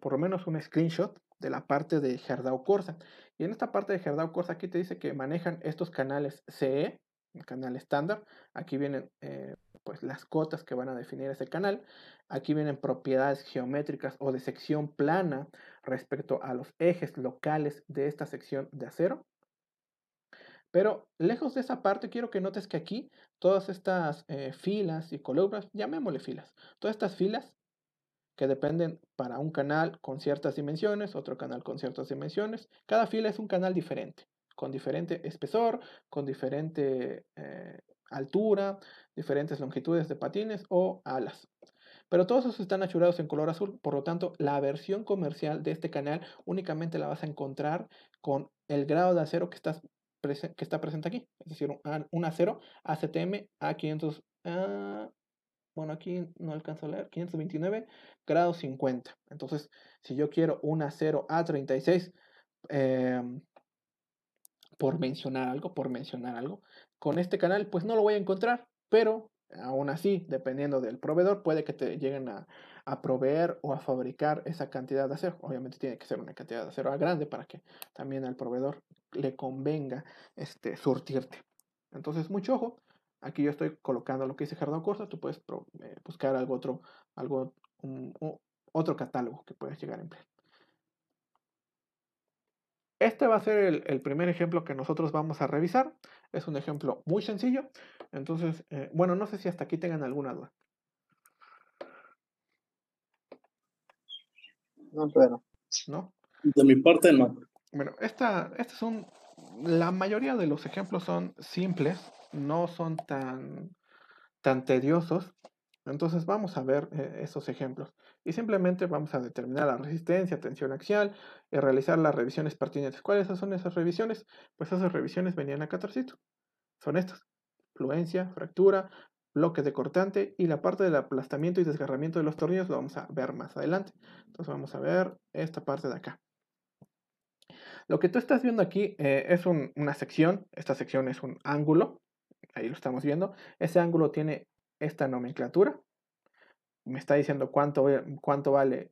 por lo menos un screenshot de la parte de Gerdau Corsa. Y en esta parte de Gerdau Corsa aquí te dice que manejan estos canales CE, el canal estándar. Aquí vienen pues las cotas que van a definir ese canal. Aquí vienen propiedades geométricas o de sección plana respecto a los ejes locales de esta sección de acero. Pero lejos de esa parte, quiero que notes que aquí todas estas filas y columnas, llamémosle filas, todas estas filas que dependen para un canal con ciertas dimensiones, otro canal con ciertas dimensiones. Cada fila es un canal diferente, con diferente espesor, con diferente altura, diferentes longitudes de patines o alas. Pero todos esos están achurados en color azul, por lo tanto, la versión comercial de este canal únicamente la vas a encontrar con el grado de acero que está presente aquí, es decir, un acero ACTM A500. Bueno, aquí no alcanzo a leer, 529 grados 50. Entonces, si yo quiero un acero A36, em, por mencionar algo, con este canal, pues no lo voy a encontrar, pero aún así, dependiendo del proveedor, puede que te lleguen a proveer o a fabricar esa cantidad de acero. Obviamente tiene que ser una cantidad de acero grande para que también al proveedor le convenga surtirte. Entonces, mucho ojo. Aquí yo estoy colocando lo que dice Jardón Corsa. Tú puedes buscar algo, otro catálogo que puedes llegar a emplear. Este va a ser el primer ejemplo que nosotros vamos a revisar. Es un ejemplo muy sencillo. Entonces, bueno, no sé si hasta aquí tengan alguna duda, No, pero ¿no? de mi parte no. Bueno, la mayoría de los ejemplos son simples, no son tan tediosos. Entonces vamos a ver esos ejemplos y simplemente vamos a determinar la resistencia, tensión axial y realizar las revisiones pertinentes. ¿Cuáles son esas revisiones? Pues esas revisiones venían acá atrásito. Son estas: fluencia, fractura, bloque de cortante y la parte del aplastamiento y desgarramiento de los tornillos lo vamos a ver más adelante. Entonces vamos a ver esta parte de acá. Lo que tú estás viendo aquí es una sección. Esta sección es un ángulo. Ahí lo estamos viendo. Ese ángulo tiene esta nomenclatura. Me está diciendo cuánto vale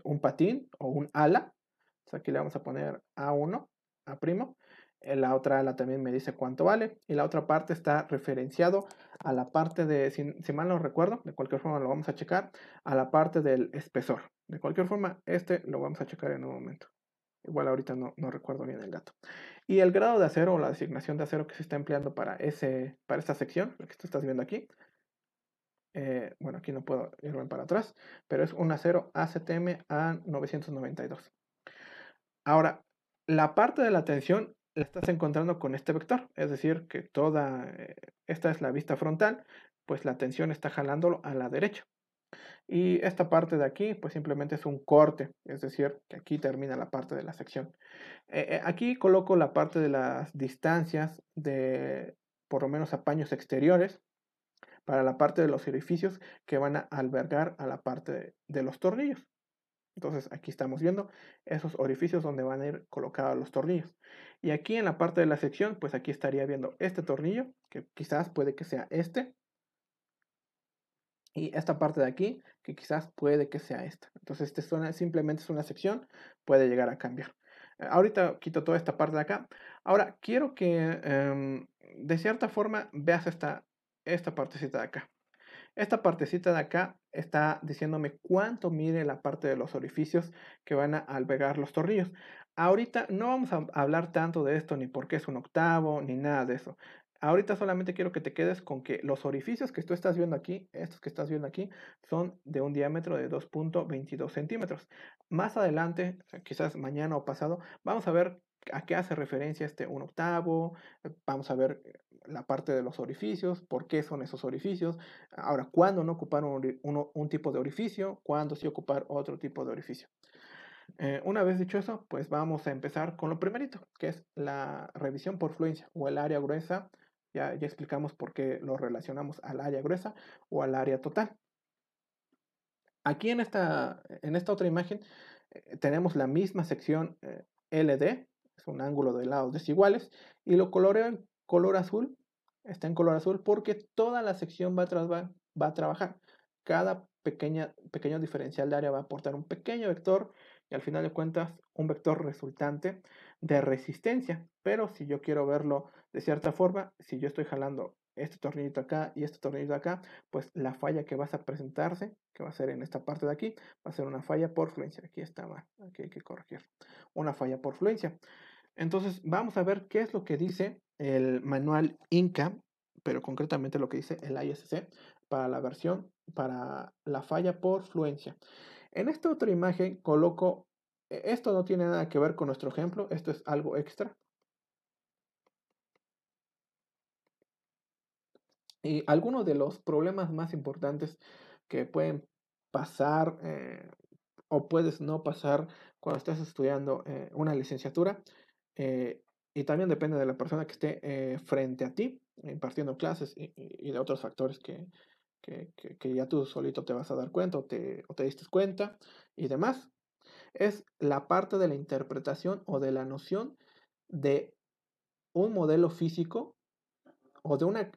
un patín o un ala. Entonces aquí le vamos a poner A1, A'. La otra ala también me dice cuánto vale. Y la otra parte está referenciado a la parte de, si mal no recuerdo, de cualquier forma lo vamos a checar, a la parte del espesor. De cualquier forma, lo vamos a checar en un momento. Igual ahorita no recuerdo bien el dato. Y el grado de acero o la designación de acero que se está empleando para esta sección, lo que tú estás viendo aquí. Bueno, aquí no puedo irme para atrás, pero es un acero ACTM A992. Ahora, la parte de la tensión la estás encontrando con este vector, es decir, que esta es la vista frontal, pues la tensión está jalándolo a la derecha. Y esta parte de aquí, pues simplemente es un corte, es decir, que aquí termina la parte de la sección. Aquí coloco la parte de las distancias de por lo menos apaños exteriores para la parte de los orificios que van a albergar a la parte de los tornillos. Entonces aquí estamos viendo esos orificios donde van a ir colocados los tornillos. Y aquí en la parte de la sección, pues aquí estaría viendo este tornillo, que quizás puede que sea este. y esta parte de aquí, que quizás puede que sea esta. Entonces, simplemente es una sección, puede llegar a cambiar. Ahorita quito toda esta parte de acá. Ahora, quiero que de cierta forma veas esta partecita de acá. Esta partecita de acá está diciéndome cuánto mide la parte de los orificios que van a albergar los tornillos. Ahorita no vamos a hablar tanto de esto, ni por qué es un octavo, ni nada de eso. Ahorita solamente quiero que te quedes con que los orificios que tú estás viendo aquí, estos que estás viendo aquí, son de un diámetro de 2.22 centímetros. Más adelante, quizás mañana o pasado, vamos a ver a qué hace referencia este un octavo, vamos a ver la parte de los orificios, por qué son esos orificios. Ahora, ¿cuándo no ocupar un tipo de orificio? ¿Cuándo sí ocupar otro tipo de orificio? Una vez dicho eso, pues vamos a empezar con lo primerito, que es la revisión por fluencia o el área gruesa. Ya explicamos por qué lo relacionamos al área gruesa o al área total. Aquí en esta otra imagen tenemos la misma sección LD, es un ángulo de lados desiguales, y lo coloreo en color azul, está en color azul porque toda la sección va a trabajar. Cada pequeño diferencial de área va a aportar un pequeño vector y al final de cuentas un vector resultante de resistencia. Pero si yo quiero verlo de cierta forma, si yo estoy jalando este tornillito acá y este tornillito acá, pues la falla que vas a presentarse, que va a ser en esta parte de aquí, va a ser una falla por fluencia. Aquí está mal, aquí hay que corregir. Una falla por fluencia. Entonces, vamos a ver qué es lo que dice el manual Inca, pero concretamente lo que dice el ISC para la versión, para la falla por fluencia. En esta otra imagen coloco, esto no tiene nada que ver con nuestro ejemplo, esto es algo extra. Y algunos de los problemas más importantes que pueden pasar o puedes no pasar cuando estás estudiando una licenciatura, eh, y también depende de la persona que esté frente a ti, impartiendo clases y de otros factores que ya tú solito te vas a dar cuenta o te diste cuenta y demás, es la parte de la interpretación o de la noción de un modelo físico o de una,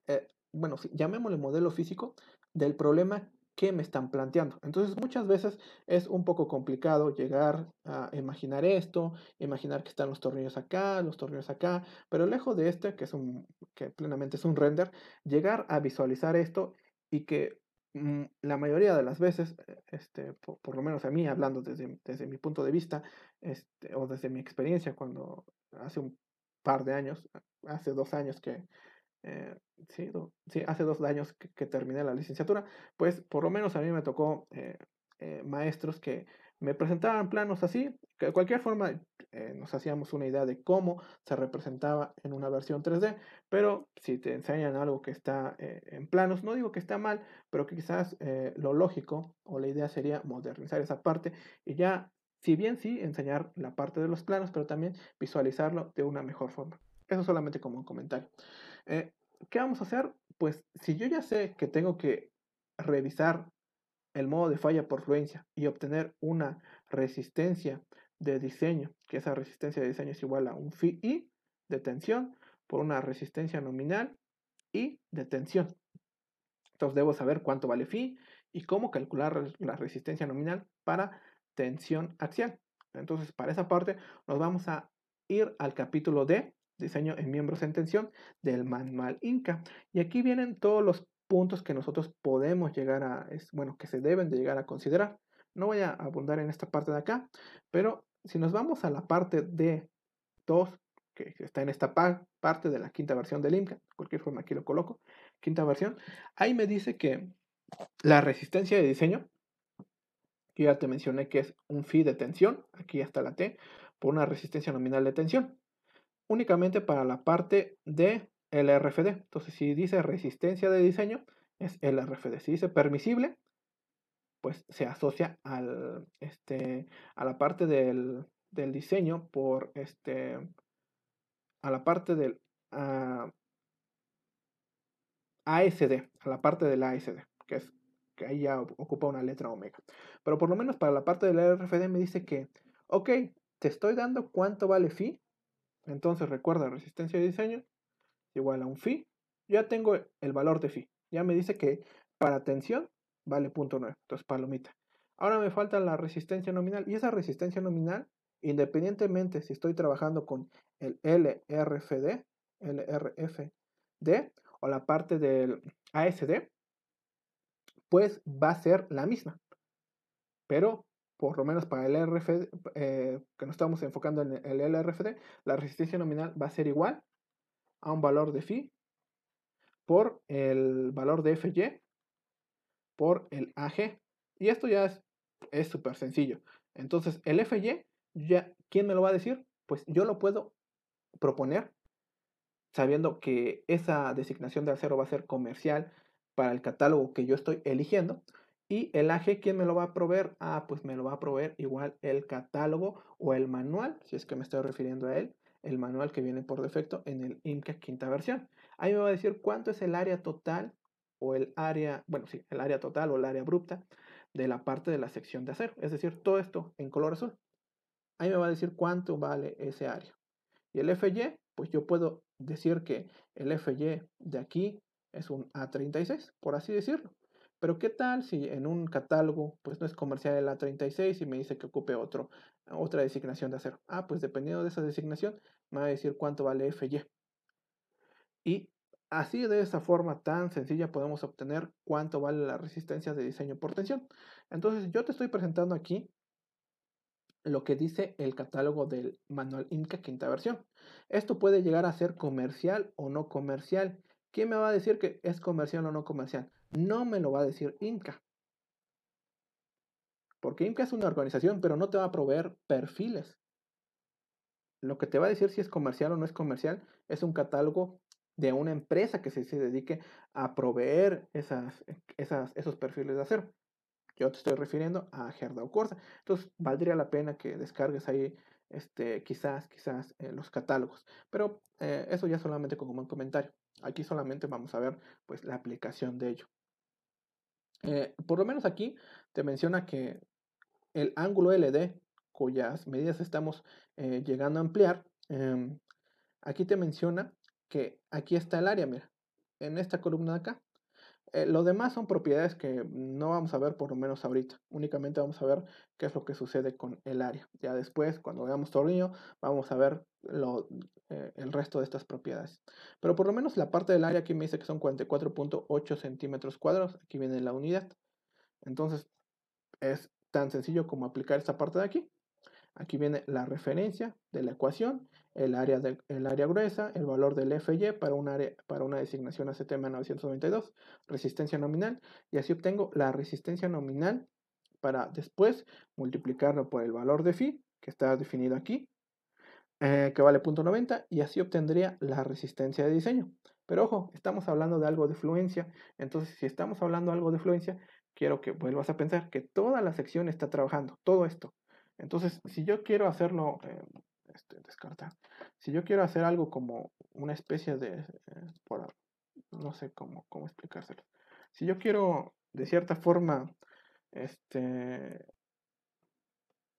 bueno, sí, llamémosle modelo físico del problema que me están planteando. Entonces, muchas veces es un poco complicado llegar a imaginar esto, imaginar que están los tornillos acá, pero lejos de este, que plenamente es un render, llegar a visualizar esto y que la mayoría de las veces, por lo menos a mí, hablando desde mi punto de vista, o desde mi experiencia, cuando hace un par de años, hace 2 años eh, sí, hace 2 años que terminé la licenciatura, pues por lo menos a mí me tocó maestros que me presentaban planos así, que de cualquier forma nos hacíamos una idea de cómo se representaba en una versión 3D, pero si te enseñan algo que está en planos, no digo que está mal, pero que quizás lo lógico o la idea sería modernizar esa parte y ya, si bien sí, enseñar la parte de los planos, pero también visualizarlo de una mejor forma. Eso solamente como un comentario. Eh, ¿Qué vamos a hacer? Pues si yo ya sé que tengo que revisar el modo de falla por fluencia y obtener una resistencia de diseño, que esa resistencia de diseño es igual a un phi I de tensión por una resistencia nominal I de tensión. Entonces debo saber cuánto vale phi y cómo calcular la resistencia nominal para tensión axial. Entonces, para esa parte nos vamos a ir al capítulo de diseño en miembros en tensión del manual Inca. Y aquí vienen todos los puntos que nosotros podemos llegar bueno, que se deben de llegar a considerar. No voy a abundar en esta parte de acá, pero si nos vamos a la parte de 2, que está en esta parte de la quinta versión del INCA, de cualquier forma aquí lo coloco, quinta versión, ahí me dice que la resistencia de diseño, que ya te mencioné que es un phi de tensión, aquí está la T, por una resistencia nominal de tensión, únicamente para la parte de LRFD. Entonces, si dice resistencia de diseño, es LRFD. Si dice permisible, pues se asocia a la parte del diseño a la parte del ASD, a la parte del ASD, que ahí ya ocupa una letra omega. Pero por lo menos para la parte del RFD me dice que, ok, te estoy dando cuánto vale phi, entonces recuerda resistencia de diseño igual a un phi, ya tengo el valor de phi, ya me dice que para tensión vale 0.9, entonces palomita. Ahora me falta la resistencia nominal, y esa resistencia nominal, independientemente si estoy trabajando con el LRFD o la parte del ASD, pues va a ser la misma. Pero por lo menos para el LRFD, que nos estamos enfocando en el LRFD, la resistencia nominal va a ser igual a un valor de phi por el valor de FY por el AG. Y esto ya es súper sencillo. Entonces, el FY, ya, ¿quién me lo va a decir? Pues yo lo puedo proponer sabiendo que esa designación de acero va a ser comercial para el catálogo que yo estoy eligiendo. Y el AG, ¿quién me lo va a proveer? Ah, pues me lo va a proveer igual el catálogo o el manual, si es que me estoy refiriendo a él, el manual que viene por defecto en el IMCA quinta versión. Ahí me va a decir cuánto es el área total o el área, bueno, sí, el área total o el área abrupta de la parte de la sección de acero. Es decir, todo esto en color azul. Ahí me va a decir cuánto vale ese área. Y el FY, pues yo puedo decir que el FY de aquí es un A36, por así decirlo. Pero ¿qué tal si en un catálogo pues no es comercial el A36 y me dice que ocupe otra designación de acero? Ah, pues dependiendo de esa designación me va a decir cuánto vale FY. Y así de esa forma tan sencilla podemos obtener cuánto vale la resistencia de diseño por tensión. Entonces yo te estoy presentando aquí lo que dice el catálogo del manual IMCA quinta versión. Esto puede llegar a ser comercial o no comercial. ¿Quién me va a decir que es comercial o no comercial? No me lo va a decir IMCA, porque IMCA es una organización, pero no te va a proveer perfiles. Lo que te va a decir si es comercial o no es comercial es un catálogo de una empresa que se dedique a proveer esos perfiles de acero. Yo te estoy refiriendo a Gerdau Corsa. Entonces, valdría la pena que descargues ahí, quizás, los catálogos. Pero eso ya solamente como un comentario. Aquí solamente vamos a ver, pues, la aplicación de ello. Por lo menos aquí te menciona que el ángulo LD, cuyas medidas estamos llegando a ampliar, aquí te menciona que aquí está el área, mira, en esta columna de acá. Lo demás son propiedades que no vamos a ver por lo menos ahorita. Únicamente vamos a ver qué es lo que sucede con el área. Ya después, cuando veamos tornillo, vamos a ver el resto de estas propiedades. Pero por lo menos la parte del área aquí me dice que son 44.8 centímetros cuadrados. Aquí viene la unidad. Entonces es tan sencillo como aplicar esta parte de aquí. Aquí viene la referencia de la ecuación, el área gruesa, el valor del FY para una designación ACTM 992, resistencia nominal, y así obtengo la resistencia nominal para después multiplicarlo por el valor de phi, que está definido aquí, que vale 0.90, y así obtendría la resistencia de diseño. Pero ojo, estamos hablando de algo de fluencia, entonces si estamos hablando de algo de fluencia, quiero que vuelvas a pensar que toda la sección está trabajando, todo esto. Entonces, si yo quiero hacerlo, descartar, si yo quiero hacer algo como una especie de, no sé cómo explicárselo. Si yo quiero, de cierta forma, este,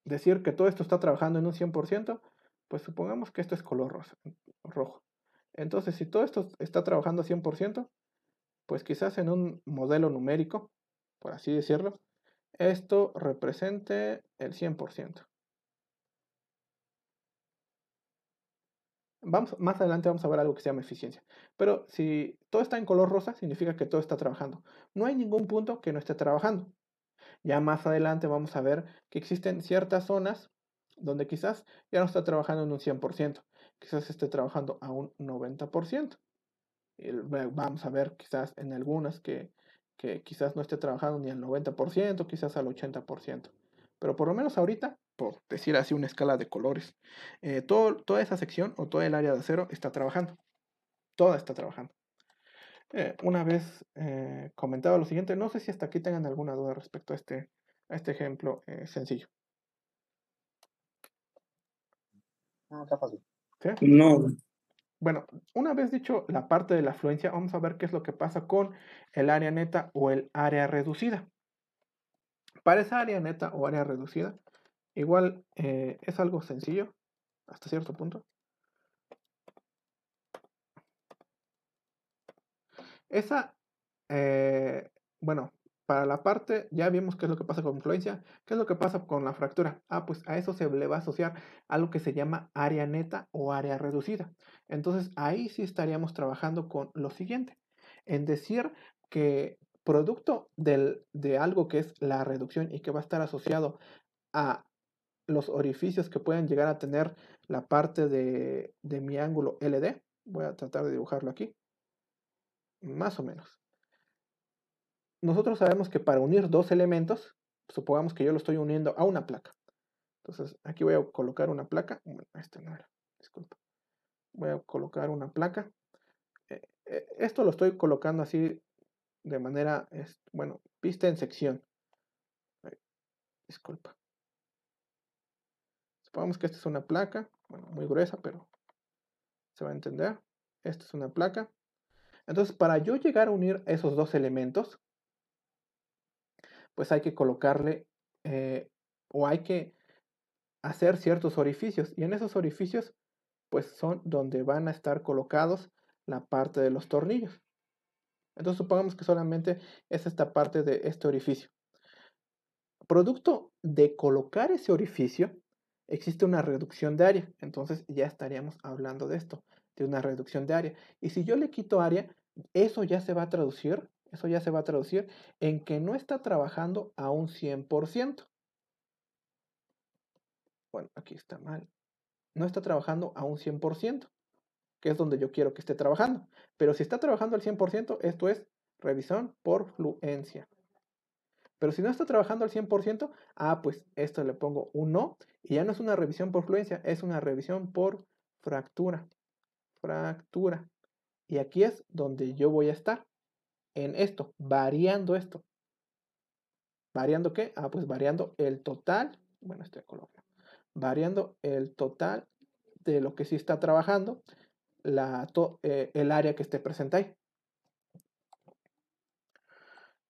decir que todo esto está trabajando en un 100%, pues supongamos que esto es color rojo. Entonces, si todo esto está trabajando 100%, pues quizás en un modelo numérico, por así decirlo, esto represente el 100%. Más adelante vamos a ver algo que se llama eficiencia. Pero si todo está en color rosa, significa que todo está trabajando. No hay ningún punto que no esté trabajando. Ya más adelante vamos a ver que existen ciertas zonas donde quizás ya no está trabajando en un 100%, quizás esté trabajando a un 90%. Vamos a ver quizás en algunas que quizás no esté trabajando ni al 90%, quizás al 80%. Pero por lo menos ahorita, por decir así una escala de colores, toda esa sección o todo el área de acero está trabajando. Toda está trabajando. Una vez comentaba lo siguiente, no sé si hasta aquí tengan alguna duda respecto a este ejemplo sencillo. ¿Sí? No, Bueno, una vez dicho la parte de la afluencia, vamos a ver qué es lo que pasa con el área neta o el área reducida. Para esa área neta o área reducida, igual es algo sencillo hasta cierto punto. Esa, bueno, para la parte, ya vimos qué es lo que pasa con influencia, qué es lo que pasa con la fractura. Pues a eso se le va a asociar algo que se llama área neta o área reducida. Entonces ahí sí estaríamos trabajando con lo siguiente, en decir que producto de algo que es la reducción y que va a estar asociado a los orificios que pueden llegar a tener la parte de mi ángulo LD, voy a tratar de dibujarlo aquí, más o menos. Nosotros sabemos que para unir dos elementos, supongamos que yo lo estoy uniendo a una placa. Entonces, aquí voy a colocar una placa. Bueno, este no era, disculpa. Voy a colocar una placa. Esto lo estoy colocando así de manera, bueno, vista en sección. Disculpa. Supongamos que esta es una placa, bueno, muy gruesa, pero se va a entender. Esta es una placa. Entonces, para yo llegar a unir esos dos elementos, pues hay que colocarle o hay que hacer ciertos orificios. Y en esos orificios, pues son donde van a estar colocados la parte de los tornillos. Entonces supongamos que solamente es esta parte de este orificio. Producto de colocar ese orificio, existe una reducción de área. Entonces ya estaríamos hablando de esto, de una reducción de área. Y si yo le quito área, eso ya se va a traducir, en que no está trabajando a un 100%. Bueno, aquí está mal. No está trabajando a un 100%, que es donde yo quiero que esté trabajando. Pero si está trabajando al 100%, esto es revisión por fluencia. Pero si no está trabajando al 100%, pues esto le pongo un no. Y ya no es una revisión por fluencia, es una revisión por fractura. Fractura. Y aquí es donde yo voy a estar. En esto, variando esto. ¿Variando qué? Pues variando el total. Bueno, este color. Variando el total de lo que sí está trabajando el área que esté presente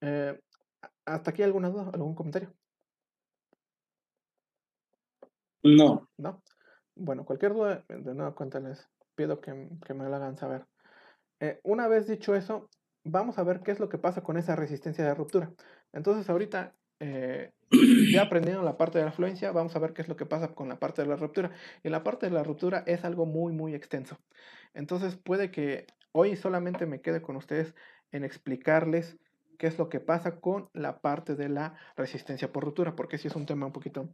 ahí. ¿Hasta aquí alguna duda, algún comentario? No. ¿No? Bueno, cualquier duda, de nueva cuenta les pido que me la hagan saber. Una vez dicho eso, vamos a ver qué es lo que pasa con esa resistencia de ruptura. Entonces ahorita, ya aprendiendo la parte de la fluencia, vamos a ver qué es lo que pasa con la parte de la ruptura. Y la parte de la ruptura es algo muy, muy extenso. Entonces puede que hoy solamente me quede con ustedes en explicarles qué es lo que pasa con la parte de la resistencia por ruptura, porque sí es un tema un poquito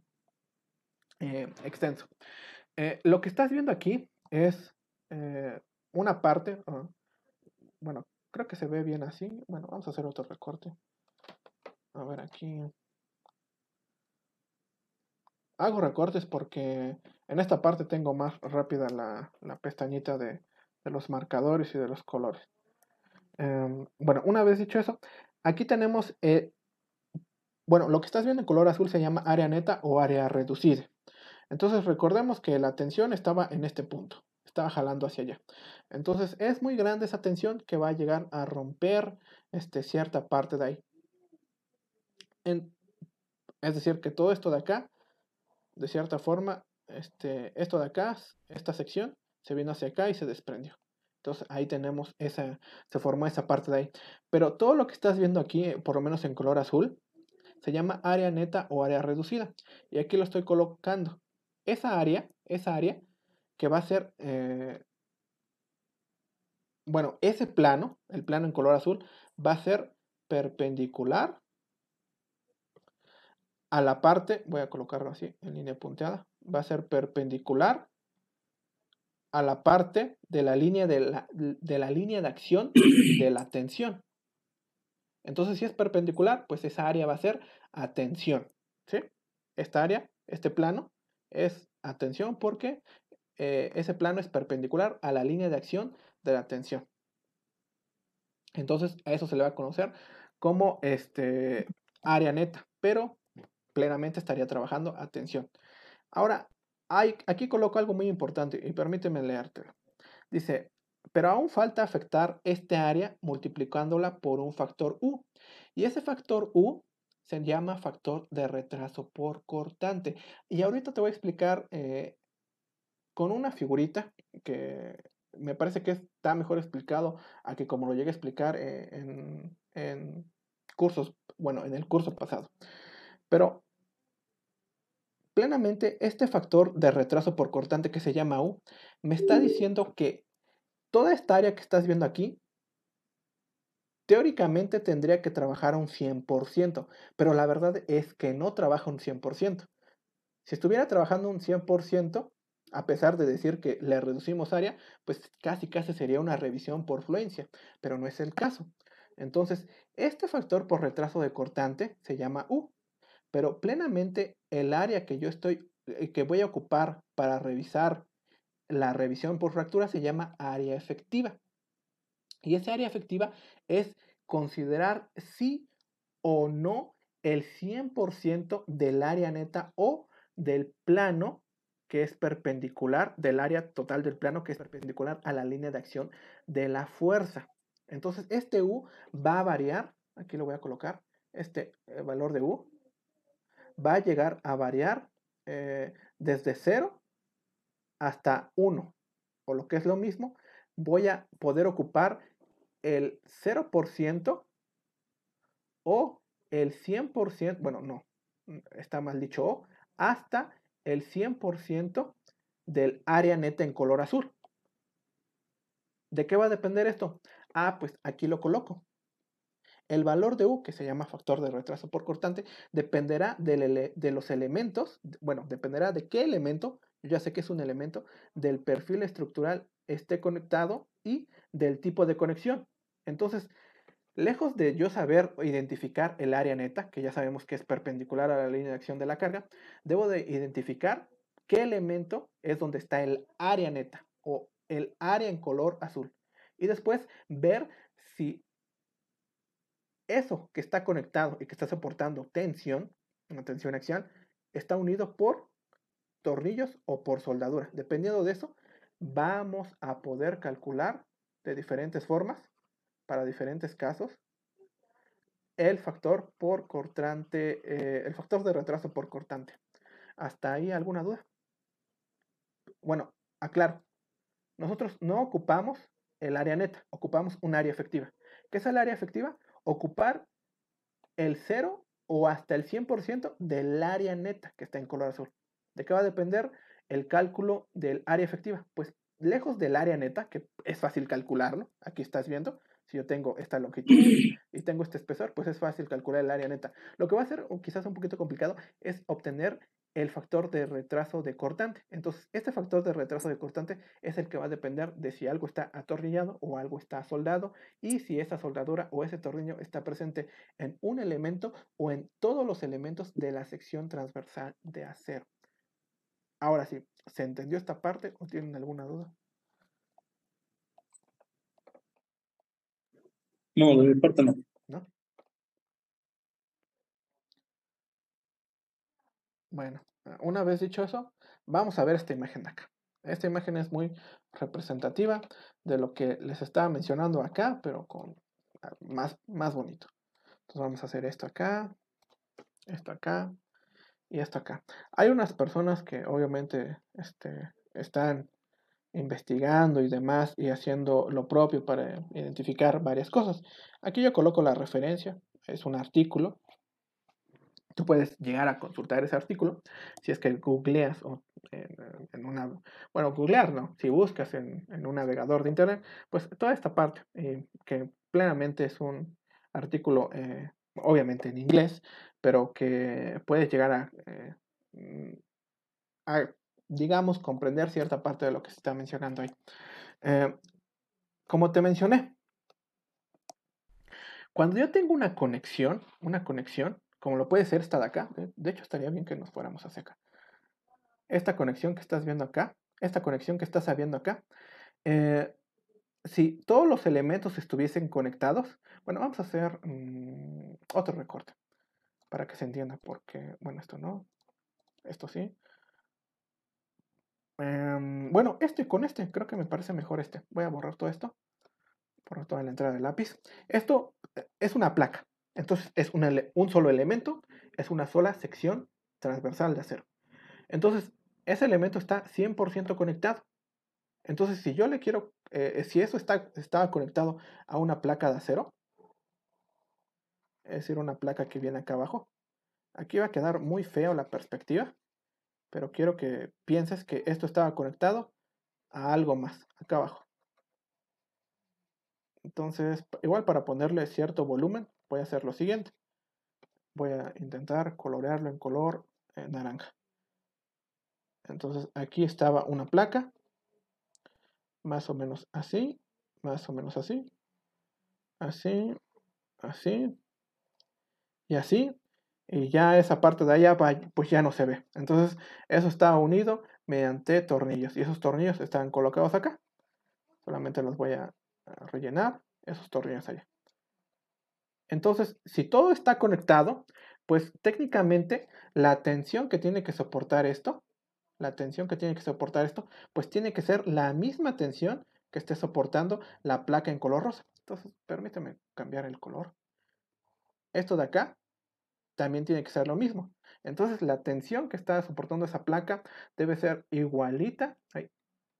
extenso. Lo que estás viendo aquí es una parte, bueno, creo que se ve bien así. Bueno, vamos a hacer otro recorte. A ver, aquí. Hago recortes porque en esta parte tengo más rápida la pestañita de los marcadores y de los colores. Bueno, una vez dicho eso, aquí tenemos, bueno, lo que estás viendo en color azul se llama área neta o área reducida. Entonces recordemos que la tensión estaba en este punto, estaba jalando hacia allá. Entonces es muy grande esa tensión que va a llegar a romper cierta parte de ahí. Es decir, que todo esto de acá, de cierta forma, esto de acá, esta sección, se vino hacia acá y se desprendió. Entonces ahí tenemos se formó esa parte de ahí. Pero todo lo que estás viendo aquí, por lo menos en color azul, se llama área neta o área reducida. Y aquí lo estoy colocando. Esa área que va a ser, bueno, ese plano, el plano en color azul, va a ser perpendicular a la parte, voy a colocarlo así, en línea punteada, va a ser perpendicular a la parte de la línea de la línea de acción de la tensión. Entonces, si es perpendicular, pues esa área va a ser atención, ¿sí? Esta área, este plano, es atención porque ese plano es perpendicular a la línea de acción de la tensión. Entonces, a eso se le va a conocer como área neta, pero plenamente estaría trabajando a tensión. Ahora, aquí coloco algo muy importante y permíteme leértelo. Dice, pero aún falta afectar este área multiplicándola por un factor U. Y ese factor U se llama factor de retraso por cortante. Y ahorita te voy a explicar con una figurita que me parece que está mejor explicado a que como lo llegué a explicar cursos, bueno, en el curso pasado. Pero plenamente este factor de retraso por cortante que se llama U me está diciendo que toda esta área que estás viendo aquí teóricamente tendría que trabajar a un 100%, pero la verdad es que no trabaja un 100%. Si estuviera trabajando un 100%, a pesar de decir que le reducimos área, pues casi casi sería una revisión por fluencia, pero no es el caso. Entonces, este factor por retraso de cortante se llama U, pero plenamente el área que yo que voy a ocupar para revisar la revisión por fractura se llama área efectiva. Y esa área efectiva es considerar sí o no el 100% del área neta o del plano que es perpendicular, del área total del plano que es perpendicular a la línea de acción de la fuerza. Entonces, este U va a variar, aquí lo voy a colocar, este valor de U va a llegar a variar desde 0 hasta 1, o lo que es lo mismo, voy a poder ocupar el 0% o el 100%, bueno, no, está mal dicho o, hasta el 100% del área neta en color azul. ¿De qué va a depender esto? Ah, pues aquí lo coloco. El valor de U, que se llama factor de retraso por cortante, dependerá de los elementos, bueno, dependerá de qué elemento, yo ya sé que es un elemento, del perfil estructural esté conectado y del tipo de conexión. Entonces, lejos de yo saber identificar el área neta, que ya sabemos que es perpendicular a la línea de acción de la carga, debo de identificar qué elemento es donde está el área neta o el área en color azul. Y después ver si eso que está conectado y que está soportando tensión, una tensión axial, está unido por tornillos o por soldadura. Dependiendo de eso, vamos a poder calcular de diferentes formas, para diferentes casos, el factor por cortante, el factor de retraso por cortante. ¿Hasta ahí alguna duda? Bueno, aclaro, nosotros no ocupamos el área neta, ocupamos un área efectiva. ¿Qué es el área efectiva? Ocupar el 0 o hasta el 100% del área neta que está en color azul. ¿De qué va a depender el cálculo del área efectiva? Pues lejos del área neta, que es fácil calcularlo, aquí estás viendo, si yo tengo esta longitud y tengo este espesor, pues es fácil calcular el área neta. Lo que va a ser quizás un poquito complicado es obtener el factor de retraso de cortante. Entonces, este factor de retraso de cortante es el que va a depender de si algo está atornillado o algo está soldado y si esa soldadura o ese tornillo está presente en un elemento o en todos los elementos de la sección transversal de acero. Ahora sí, ¿se entendió esta parte o tienen alguna duda? No, de mi parte no. ¿No? Bueno, una vez dicho eso, vamos a ver esta imagen de acá. Esta imagen es muy representativa de lo que les estaba mencionando acá, pero con más bonito. Entonces vamos a hacer esto acá y esto acá. Hay unas personas que obviamente están investigando y demás y haciendo lo propio para identificar varias cosas. Aquí yo coloco la referencia, es un artículo. Tú puedes llegar a consultar ese artículo si es que googleas o en una, bueno, googlear no, si buscas en un navegador de internet, pues toda esta parte que plenamente es un artículo obviamente en inglés, pero que puedes llegar mm, a, digamos, comprender cierta parte de lo que se está mencionando ahí. Eh, Como te mencioné, cuando yo tengo una conexión, como lo puede ser esta de acá, de hecho estaría bien que nos fuéramos hacia acá. Esta conexión que estás viendo acá, esta conexión que estás viendo acá, eh, si todos los elementos estuviesen conectados, bueno, vamos a hacer otro recorte para que se entienda, porque, bueno, esto no, esto sí. Bueno, con este, creo que me parece mejor este. Voy a borrar todo esto. Por toda la entrada del lápiz. Esto es una placa. Entonces es un solo elemento, es una sola sección transversal de acero. Entonces, ese elemento está 100% conectado. Entonces, si yo le quiero, si eso estaba conectado a una placa de acero, es decir, una placa que viene acá abajo. Aquí va a quedar muy feo la perspectiva, pero quiero que pienses que esto estaba conectado a algo más, acá abajo. Entonces, igual para ponerle cierto volumen, voy a hacer lo siguiente. Voy a intentar colorearlo en color naranja. Entonces, aquí estaba una placa, más o menos así, más o menos así, así, así y así. Y ya esa parte de allá pues ya no se ve. Entonces, eso estaba unido mediante tornillos. Y esos tornillos están colocados acá. Solamente los voy a rellenar esos tornillos allá. Entonces, si todo está conectado, pues técnicamente la tensión que tiene que soportar esto, la tensión que tiene que soportar esto, pues tiene que ser la misma tensión que esté soportando la placa en color rosa. Entonces, permíteme cambiar el color. Esto de acá también tiene que ser lo mismo. Entonces, la tensión que está soportando esa placa debe ser igualita,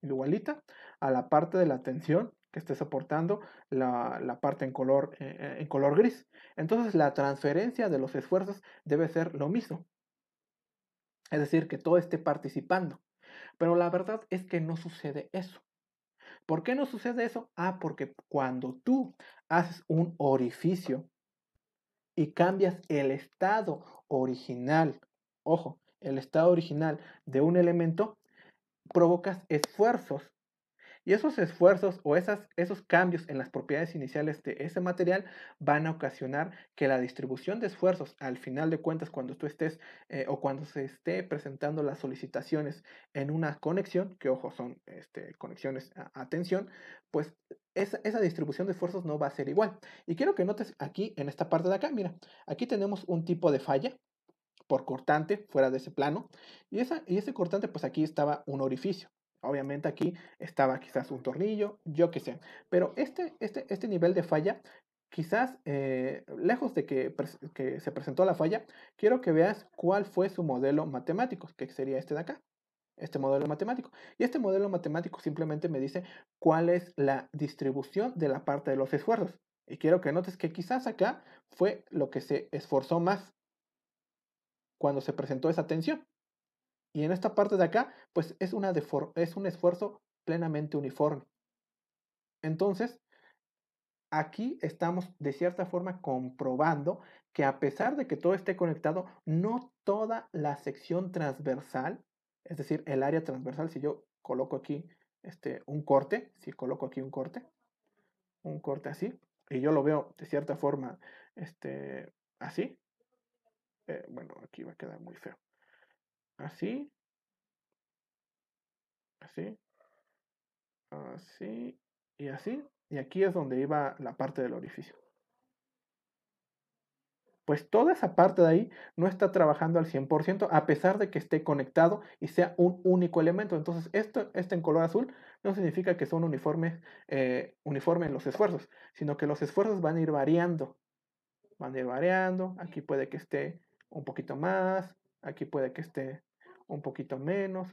igualita a la parte de la tensión que esté soportando la parte en color gris. Entonces, la transferencia de los esfuerzos debe ser lo mismo. Es decir, que todo esté participando. Pero la verdad es que no sucede eso. ¿Por qué no sucede eso? Porque cuando tú haces un orificio y cambias el estado original, ojo, el estado original de un elemento, provocas esfuerzos. Y esos esfuerzos o esos cambios en las propiedades iniciales de ese material van a ocasionar que la distribución de esfuerzos, al final de cuentas, cuando tú estés o cuando se esté presentando las solicitaciones en una conexión, que ojo, son conexiones a tensión, pues esa distribución de esfuerzos no va a ser igual. Y quiero que notes aquí, en esta parte de acá, mira, aquí tenemos un tipo de falla por cortante fuera de ese plano. Y ese cortante, pues aquí estaba un orificio. Obviamente aquí estaba quizás un tornillo, yo qué sé. Pero este nivel de falla, quizás lejos de que se presentó la falla, quiero que veas cuál fue su modelo matemático, que sería este de acá, este modelo matemático. Y este modelo matemático simplemente me dice cuál es la distribución de la parte de los esfuerzos. Y quiero que notes que quizás acá fue lo que se esforzó más cuando se presentó esa tensión. Y en esta parte de acá, pues es un esfuerzo plenamente uniforme. Entonces, aquí estamos de cierta forma comprobando que a pesar de que todo esté conectado, no toda la sección transversal, es decir, el área transversal, si yo coloco aquí un corte, si coloco aquí un corte así, y yo lo veo de cierta forma así, bueno, aquí va a quedar muy feo. Así, así, así y así. Y aquí es donde iba la parte del orificio. Pues toda esa parte de ahí no está trabajando al 100% a pesar de que esté conectado y sea un único elemento. Entonces, esto en color azul no significa que son uniformes los esfuerzos, sino que los esfuerzos van a ir variando. Van a ir variando. Aquí puede que esté un poquito más, aquí puede que esté un poquito menos,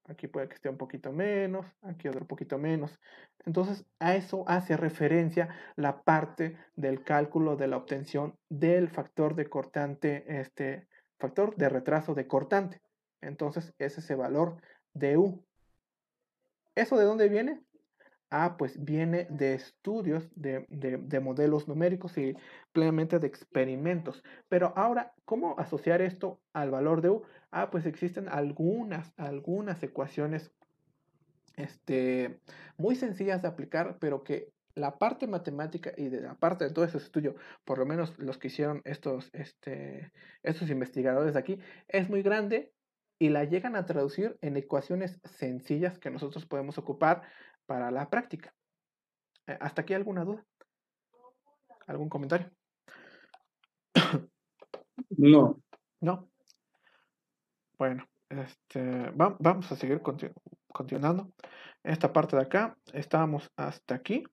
aquí puede que esté un poquito menos, aquí otro poquito menos. Entonces, a eso hace referencia la parte del cálculo de la obtención del factor de cortante, factor de retraso de cortante. Entonces, es ese valor de U. ¿Eso de dónde viene? Pues viene de estudios de modelos numéricos y plenamente de experimentos. Pero ahora, ¿cómo asociar esto al valor de U? Pues existen algunas ecuaciones muy sencillas de aplicar, pero que la parte matemática y de la parte de todo ese estudio, por lo menos los que hicieron estos investigadores de aquí, es muy grande y la llegan a traducir en ecuaciones sencillas que nosotros podemos ocupar para la práctica. ¿Hasta aquí alguna duda? ¿Algún comentario? No. No. Bueno, vamos a seguir continuando. Esta parte de acá, estábamos hasta aquí.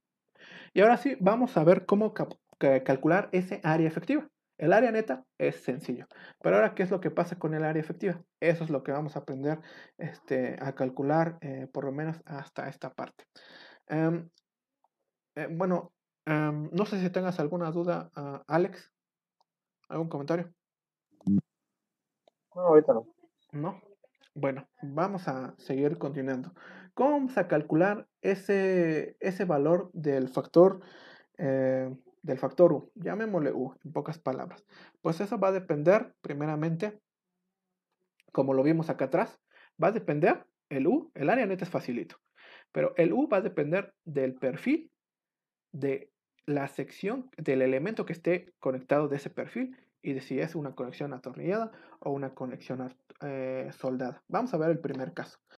Y ahora sí, vamos a ver cómo calcular ese área efectiva. El área neta es sencillo. Pero ahora, ¿qué es lo que pasa con el área efectiva? Eso es lo que vamos a aprender a calcular por lo menos hasta esta parte. Bueno, No sé si tengas alguna duda, Alex, ¿algún comentario? No, ahorita no. ¿No? Bueno, vamos a seguir continuando. ¿Cómo vamos a calcular ese valor del factor U? Llamémosle U, en pocas palabras. Pues eso va a depender, primeramente, como lo vimos acá atrás, va a depender el U, el área neta es facilito, pero el U va a depender del perfil de la sección del elemento que esté conectado de ese perfil y de si es una conexión atornillada o una conexión soldada. Vamos a ver el primer caso.